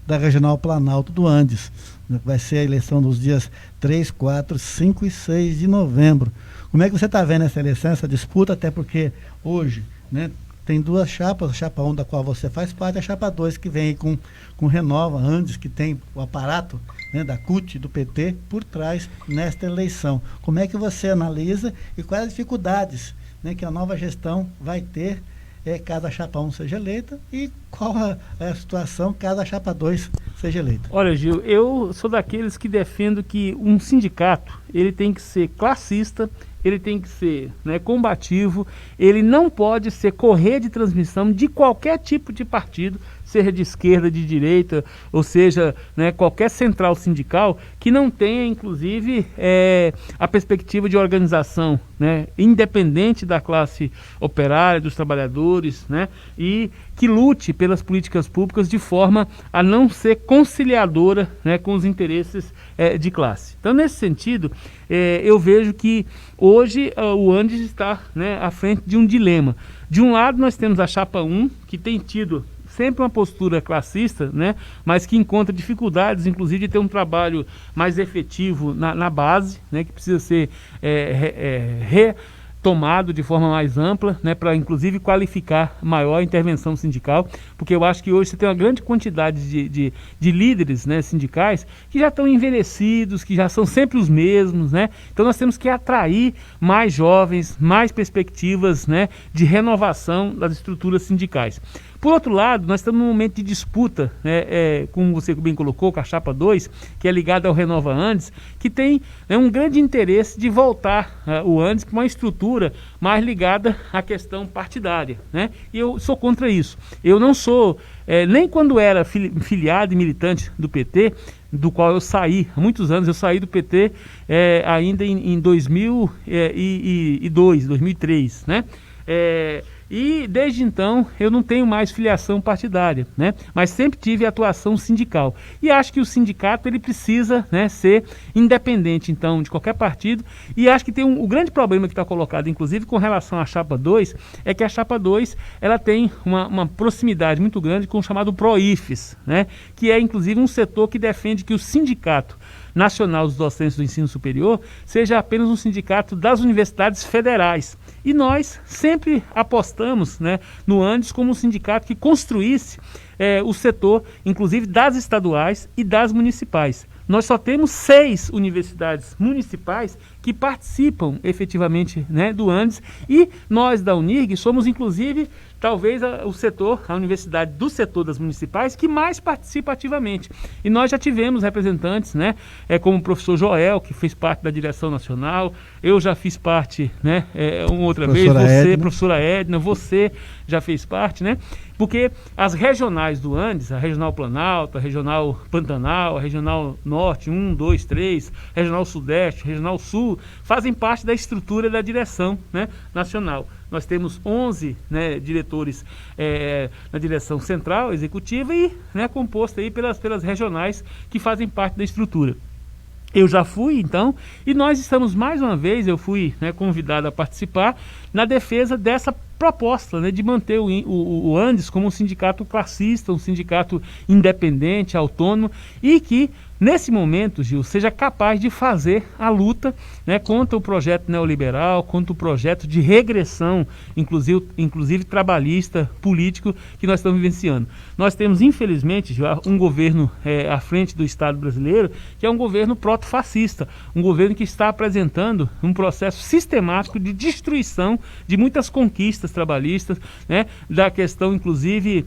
da Regional Planalto do Andes. Vai ser a eleição nos dias 3, 4, 5 e 6 de novembro. Como é que você está vendo essa eleição, essa disputa, até porque hoje, né, tem duas chapas, a chapa 1 da qual você faz parte, a chapa 2 que vem com Renova Andes, que tem o aparato, né, da CUT, do PT, por trás nesta eleição. Como é que você analisa e quais as dificuldades, né, que a nova gestão vai ter caso a chapa 1 seja eleita, e qual é a situação caso a chapa 2 seja eleita? Olha, Gil, eu sou daqueles que defendo que um sindicato ele tem que ser classista, ele tem que ser, né, combativo, ele não pode ser correia de transmissão de qualquer tipo de partido, seja de esquerda, de direita, ou seja, né, qualquer central sindical que não tenha, inclusive, a perspectiva de organização, né, independente da classe operária, dos trabalhadores, né, e que lute pelas políticas públicas de forma a não ser conciliadora, né, com os interesses de classe. Então, nesse sentido, eu vejo que hoje o Andes está, né, à frente de um dilema. De um lado, nós temos a chapa 1, que tem tido sempre uma postura classista, né, mas que encontra dificuldades, inclusive, de ter um trabalho mais efetivo na base, né, que precisa ser retomado de forma mais ampla, né, para inclusive qualificar maior intervenção sindical, porque eu acho que hoje você tem uma grande quantidade de líderes, né, sindicais que já estão envelhecidos, que já são sempre os mesmos, né, então nós temos que atrair mais jovens, mais perspectivas, né, de renovação das estruturas sindicais. Por outro lado, nós estamos num momento de disputa, né, como você bem colocou, com a chapa 2, que é ligada ao Renova Andes, que tem, né, um grande interesse de voltar o Andes para uma estrutura mais ligada à questão partidária, né? E eu sou contra isso. Eu não sou, nem quando era filiado e militante do PT, do qual eu saí, há muitos anos, eu saí do PT ainda em 2002, 2003, né? E desde então eu não tenho mais filiação partidária, né? Mas sempre tive atuação sindical. E acho que o sindicato ele precisa, né, ser independente então de qualquer partido. E acho que tem o grande problema que está colocado, inclusive com relação à chapa 2, é que a chapa 2 ela tem uma proximidade muito grande com o chamado PROIFES, né? Que é inclusive um setor que defende que o Sindicato Nacional dos Docentes do Ensino Superior seja apenas um sindicato das universidades federais. E nós sempre apostamos, né, no Andes como um sindicato que construísse o setor, inclusive das estaduais e das municipais. Nós só temos 6 universidades municipais que participam efetivamente, né, do Andes, e nós da Unig somos inclusive talvez a universidade do setor das municipais que mais participa ativamente. E nós já tivemos representantes, né, como o professor Joel, que fez parte da direção nacional, eu já fiz parte, né, uma outra vez, você, professora Edna, você já fez parte, né, porque as regionais do Andes, a Regional Planalto, a Regional Pantanal, a Regional Norte, 1, 2, 3, Regional Sudeste, Regional Sul, fazem parte da estrutura da direção, né, nacional. Nós temos 11, né, diretores na direção central, executiva, e, né, composto aí pelas regionais que fazem parte da estrutura. Eu já fui, então, e nós estamos mais uma vez, eu fui, né, convidado a participar na defesa dessa proposta, né, de manter o Andes como um sindicato classista, um sindicato independente, autônomo, e que nesse momento, Gil, seja capaz de fazer a luta, né, contra o projeto neoliberal, contra o projeto de regressão, inclusive trabalhista, político, que nós estamos vivenciando. Nós temos, infelizmente, Gil, um governo à frente do Estado brasileiro, que é um governo proto-fascista, um governo que está apresentando um processo sistemático de destruição de muitas conquistas trabalhistas, né, da questão, inclusive,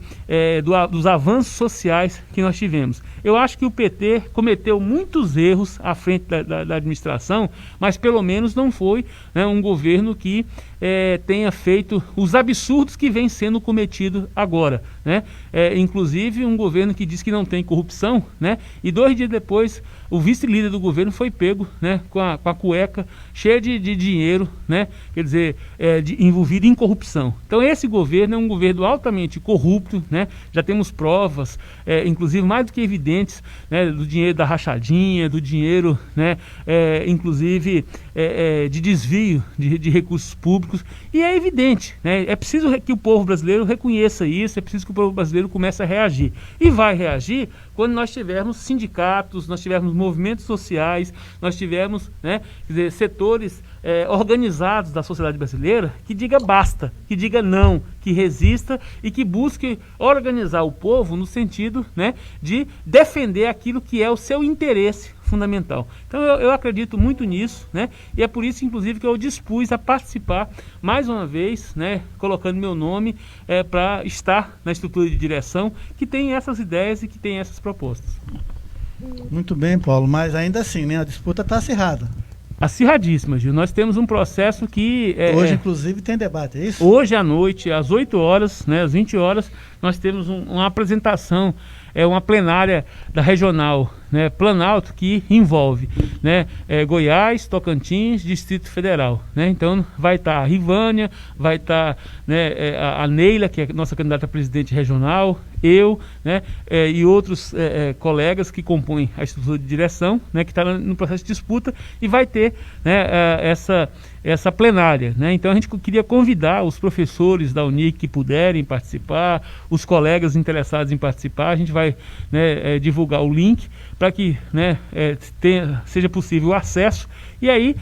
dos avanços sociais que nós tivemos. Eu acho que o PT cometeu muitos erros à frente da administração, mas pelo menos não foi, né, um governo que tenha feito os absurdos que vem sendo cometido agora, né? Inclusive um governo que diz que não tem corrupção, né? E 2 dias depois o vice-líder do governo foi pego, né, com a cueca cheia de dinheiro, né? Quer dizer, envolvido em corrupção. Então esse governo é um governo altamente corrupto, né? Já temos provas, inclusive mais do que evidentes, né, do dinheiro da rachadinha, do dinheiro, né, inclusive de desvio de recursos públicos, e é evidente, né? É preciso que o povo brasileiro reconheça isso, é preciso que o povo brasileiro comece a reagir, e vai reagir quando nós tivermos sindicatos, nós tivermos movimentos sociais, nós tivermos, né, quer dizer, setores organizados da sociedade brasileira que diga basta, que diga não, que resista e que busque organizar o povo no sentido, né, de defender aquilo que é o seu interesse fundamental. Então eu acredito muito nisso, né? E é por isso, inclusive, que eu dispus a participar mais uma vez, né, colocando meu nome para estar na estrutura de direção que tem essas ideias e que tem essas propostas. Muito bem, Paulo, mas ainda assim, né, a disputa está acirrada. Acirradíssima, Gil. Nós temos um processo que... hoje, inclusive, tem debate, é isso? Hoje à noite, às 8 horas, né, às 20 horas, nós temos uma apresentação, uma plenária da regional, né, Planalto, que envolve, né, Goiás, Tocantins, Distrito Federal, né? Então vai estar a Rivânia, vai estar, né, a Neila, que é nossa candidata a presidente regional, eu, né, e outros colegas que compõem a estrutura de direção, né, que está no processo de disputa, e vai ter, né, essa plenária, né? Então a gente queria convidar os professores da Unic que puderem participar, os colegas interessados em participar. A gente vai, né, divulgar o link para que, né, seja possível o acesso, e aí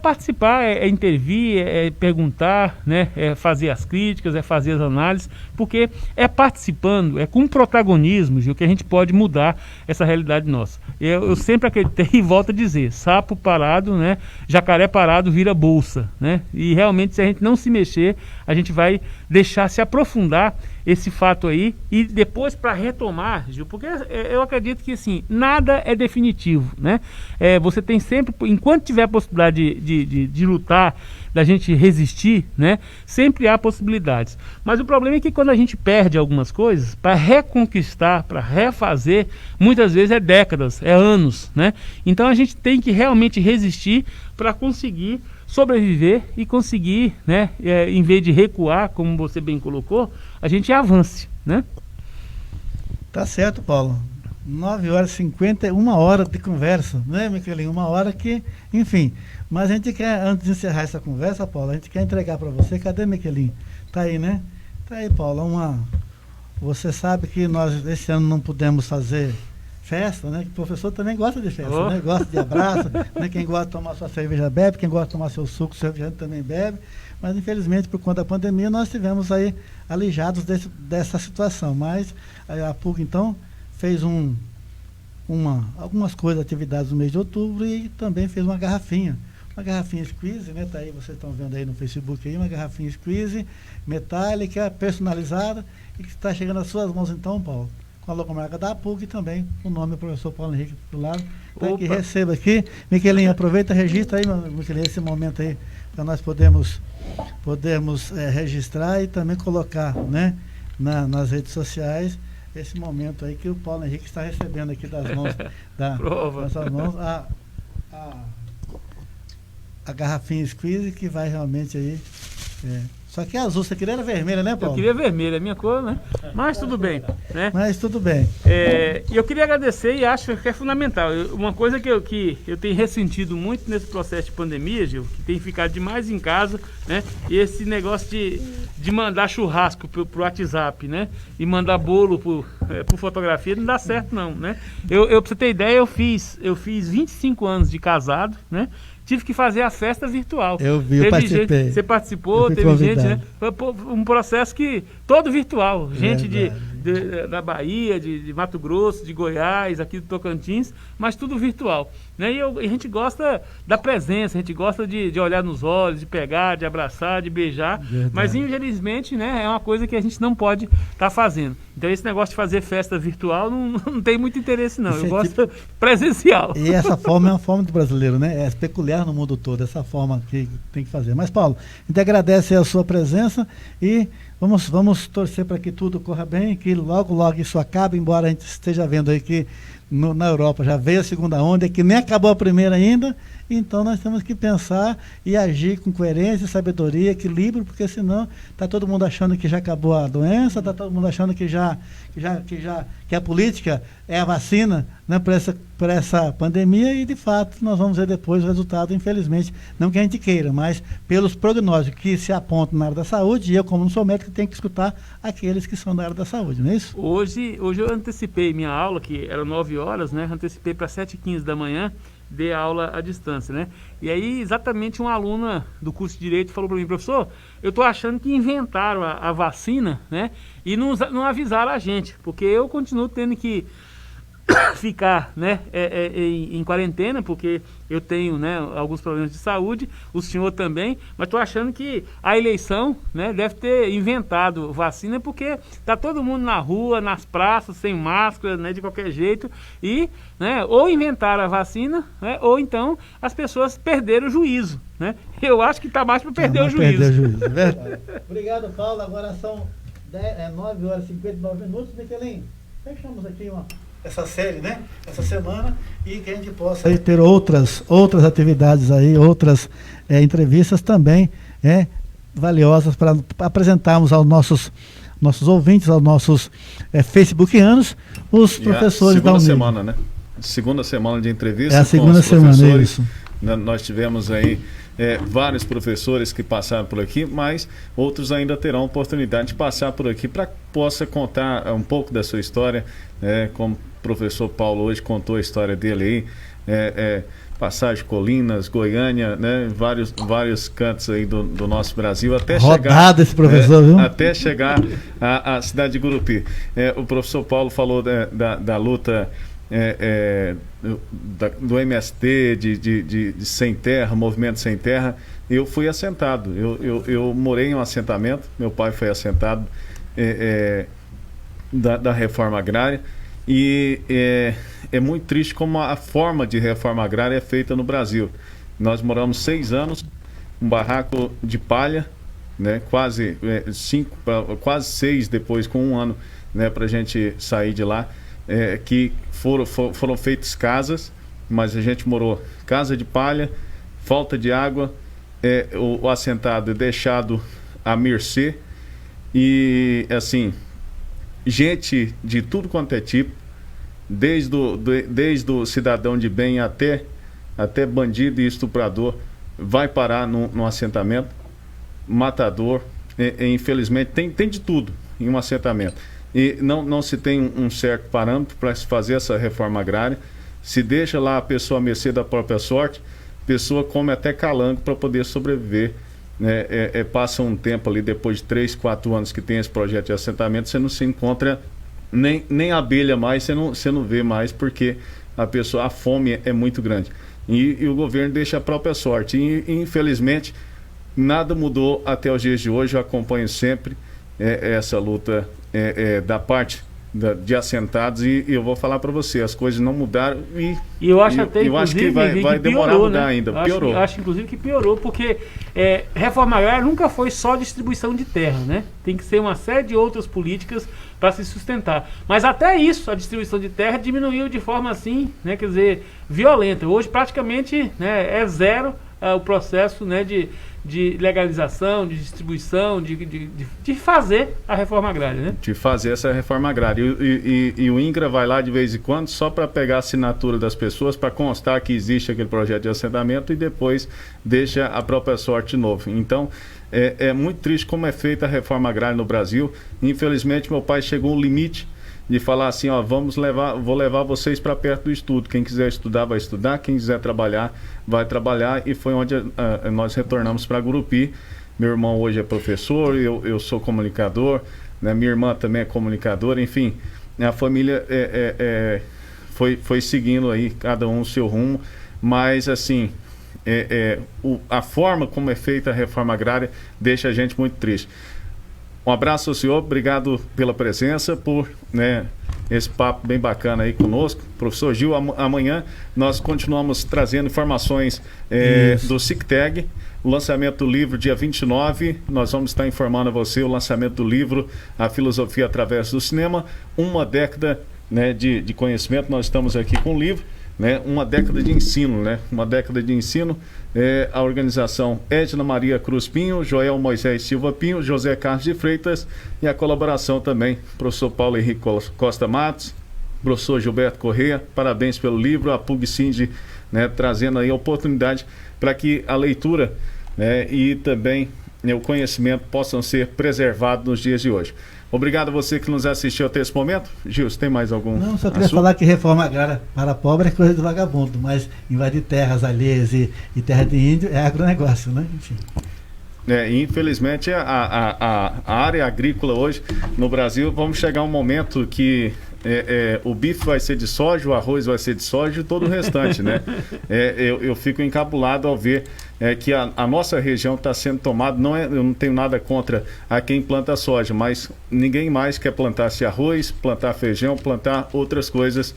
participar, intervir, perguntar, né, fazer as críticas, fazer as análises, porque participando, com protagonismo, Gil, que a gente pode mudar essa realidade nossa. Eu sempre acreditei e volto a dizer, sapo parado, né, jacaré parado vira bolsa, né? E realmente, se a gente não se mexer, a gente vai deixar se aprofundar esse fato aí, e depois para retomar, Gil, porque eu acredito que assim, nada é definitivo, né? Você tem sempre, enquanto tiver a possibilidade de lutar, da gente resistir, né? Sempre há possibilidades. Mas o problema é que quando a gente perde algumas coisas, para reconquistar, para refazer, muitas vezes décadas, anos, né? Então a gente tem que realmente resistir para conseguir sobreviver e conseguir, né, em vez de recuar, como você bem colocou, a gente avance, né? Tá certo, Paulo. 9 horas e 51 horas de conversa, né, Miquelinho? Uma hora que, enfim. Mas a gente quer, antes de encerrar essa conversa, Paulo, a gente quer entregar para você. Cadê, Miquelinho? Tá aí, né? Tá aí, Paulo. Você sabe que nós esse ano não pudemos fazer festa, né? Que o professor também gosta de festa, né? Gosta de abraço, né? Quem gosta de tomar sua cerveja bebe, quem gosta de tomar seu suco, seu refrigerante também bebe. Mas infelizmente, por conta da pandemia, nós tivemos aí alijados dessa situação. Mas a PUC, então, fez algumas coisas, atividades no mês de outubro, e também fez uma garrafinha squeeze, né? Tá aí, vocês estão vendo aí no Facebook aí, uma garrafinha squeeze metálica, personalizada, e que está chegando às suas mãos então, Paulo, com a logomarca da PUC e também o nome do professor Paulo Henrique do lado. Então, que receba aqui. Miquelinho, aproveita, registra aí, Miquelinho, esse momento aí, para nós podermos registrar e também colocar, né, nas redes sociais, esse momento aí que o Paulo Henrique está recebendo aqui das mãos, nossas mãos, a garrafinha squeeze, que vai realmente aí Só que azul, você queria era vermelha, né, Paulo? Eu queria vermelha, a minha cor, né? Mas tudo bem, né? Mas tudo bem. E eu queria agradecer e acho que é fundamental. Uma coisa que eu tenho ressentido muito nesse processo de pandemia, Gil, que tem ficado demais em casa, né? E esse negócio de mandar churrasco pro WhatsApp, né? E mandar bolo por fotografia não dá certo não, né? Pra você ter ideia, eu fiz 25 anos de casado, né? Tive que fazer a festa virtual. Eu participei. Você participou, teve convidado. gente, né? Foi um processo todo virtual. Gente da Bahia, de Mato Grosso, de Goiás, aqui do Tocantins, mas tudo virtual. Né? E a gente gosta da presença, a gente gosta de olhar nos olhos, de pegar, de abraçar, de beijar. Verdade. Mas infelizmente, né, é uma coisa que a gente não pode estar fazendo. Então esse negócio de fazer festa virtual não tem muito interesse não. Eu gosto presencial. E essa forma é uma forma do brasileiro, né? É peculiar no mundo todo, essa forma que tem que fazer. Mas Paulo, a gente agradece a sua presença e vamos torcer para que tudo corra bem, que logo isso acabe, embora a gente esteja vendo aí que na Europa já veio a segunda onda, que nem acabou a primeira ainda, então nós temos que pensar e agir com coerência, sabedoria, equilíbrio, porque senão está todo mundo achando que já acabou a doença, está todo mundo achando que a política é a vacina, né, para essa pandemia, e de fato nós vamos ver depois o resultado, infelizmente, não que a gente queira, mas pelos prognósticos que se apontam na área da saúde, e eu, como não sou médico, tenho que escutar aqueles que são da área da saúde, não é isso? Hoje eu antecipei minha aula, que era 9 horas, né, antecipei para 7h15 da manhã, dei aula à distância, né? E aí exatamente uma aluna do curso de Direito falou para mim: professor, eu estou achando que inventaram a vacina, né? E não avisaram a gente, porque eu continuo tendo que ficar, né, em quarentena, porque eu tenho, né, alguns problemas de saúde, o senhor também, mas estou achando que a eleição, né, deve ter inventado vacina, porque está todo mundo na rua, nas praças, sem máscara, né, de qualquer jeito, e, né, ou inventaram a vacina, né, ou então as pessoas perderam o juízo, né? Eu acho que está mais para perder o juízo. Verdade. Obrigado, Paulo. Agora são 9 horas e 59 minutos. Miquelinho, fechamos aqui essa série, né? Essa semana, e que a gente possa ter outras atividades aí, outras entrevistas também valiosas para apresentarmos aos nossos ouvintes, aos nossos facebookianos, os professores da Unir. Segunda semana, né? Segunda semana de entrevista. É a segunda semana, isso. Nós tivemos aí vários professores que passaram por aqui, mas outros ainda terão a oportunidade de passar por aqui para que possa contar um pouco da sua história, como o professor Paulo hoje contou a história dele aí, Passagem, Colinas, Goiânia, né, vários cantos aí do nosso Brasil, até rodado esse professor, viu? Até chegar à cidade de Gurupi. O professor Paulo falou da luta do MST, de Sem Terra, Movimento Sem Terra. Eu fui assentado, eu morei em um assentamento, meu pai foi assentado da reforma agrária, e é muito triste como a forma de reforma agrária é feita no Brasil. Nós moramos 6 anos, um barraco de palha, né, quase 6 depois, com 1 ano, né, para a gente sair de lá, que foram feitas casas, mas a gente morou casa de palha, falta de água, o assentado é deixado à mercê, e assim, gente de tudo quanto é tipo, desde o cidadão de bem até bandido e estuprador, vai parar no assentamento, matador, infelizmente tem de tudo em um assentamento. E não se tem um certo parâmetro para se fazer essa reforma agrária. Se deixa lá a pessoa à mercê da própria sorte, a pessoa come até calango para poder sobreviver, né? Passa um tempo ali, depois de 3, 4 anos que tem esse projeto de assentamento, você não se encontra nem abelha mais, você não vê mais, porque a fome é muito grande. E o governo deixa a própria sorte. E infelizmente, nada mudou até os dias de hoje. Eu acompanho sempre essa luta da parte de assentados, e eu vou falar para você, as coisas não mudaram, e eu acho que vai demorar a mudar, né? Ainda piorou. Eu acho inclusive que piorou, porque reforma agrária nunca foi só distribuição de terra, né? Tem que ser uma série de outras políticas para se sustentar, mas até isso, a distribuição de terra diminuiu de forma assim, né, quer dizer, violenta. Hoje praticamente, né, é zero o processo, né, de legalização, de distribuição, de fazer a reforma agrária, né? De fazer essa reforma agrária. E o INCRA vai lá de vez em quando só para pegar a assinatura das pessoas, para constar que existe aquele projeto de assentamento e depois deixa a própria sorte de novo. Então, é muito triste como é feita a reforma agrária no Brasil. Infelizmente, meu pai chegou ao limite de falar assim, ó, vou levar vocês para perto do estudo. Quem quiser estudar, vai estudar. Quem quiser trabalhar, vai trabalhar. E foi onde nós retornamos para Gurupi. Meu irmão hoje é professor, eu sou comunicador, né? Minha irmã também é comunicadora. Enfim, a família foi seguindo aí, cada um o seu rumo. Mas, assim, a forma como é feita a reforma agrária deixa a gente muito triste. Um abraço ao senhor, obrigado pela presença, por esse papo bem bacana aí conosco. Professor Gil, amanhã nós continuamos trazendo informações do SICTEG, o lançamento do livro dia 29, nós vamos estar informando a você o lançamento do livro A Filosofia através do Cinema, uma década de conhecimento. Nós estamos aqui com o livro, uma década de ensino, uma década de ensino. A organização Edna Maria Cruz Pinho, Joel Moisés Silva Pinho, José Carlos de Freitas e a colaboração também, professor Paulo Henrique Costa Matos, professor Gilberto Corrêa. Parabéns pelo livro, a PUG-Sind trazendo aí a oportunidade para que a leitura e também o conhecimento possam ser preservados nos dias de hoje. Obrigado a você que nos assistiu até esse momento. Gil, você tem mais algum Não, só queria falar que reforma agrária para pobre é coisa do vagabundo, mas invadir terras alheias e terra de índio é agronegócio, né? Enfim. Infelizmente a área agrícola hoje no Brasil, vamos chegar a um momento que o bife vai ser de soja, o arroz vai ser de soja e todo o restante, eu fico encabulado ao ver que a nossa região está sendo tomada. Eu não tenho nada contra a quem planta soja, mas ninguém mais quer plantar arroz, plantar feijão, plantar outras coisas,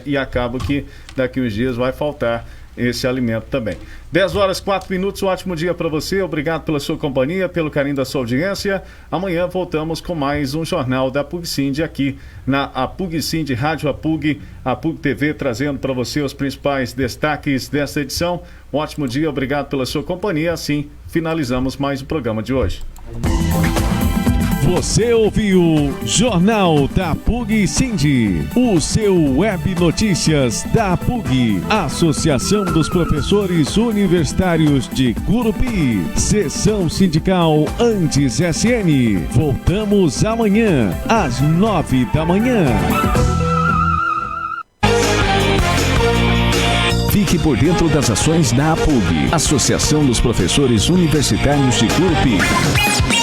e acaba que daqui uns dias vai faltar esse alimento também. 10h04, um ótimo dia para você, obrigado pela sua companhia, pelo carinho da sua audiência. Amanhã voltamos com mais um jornal da PUG-Sind aqui na PUG-Sind Rádio APUG TV, trazendo para você os principais destaques desta edição. Um ótimo dia, obrigado pela sua companhia. Assim finalizamos mais o programa de hoje. Você ouviu Jornal da PUG-Sind, o seu web notícias da PUG, Associação dos Professores Universitários de Gurupi, Seção Sindical Antes SN. Voltamos amanhã, às 9 da manhã. Fique por dentro das ações da APUG, Associação dos Professores Universitários de Gurupi.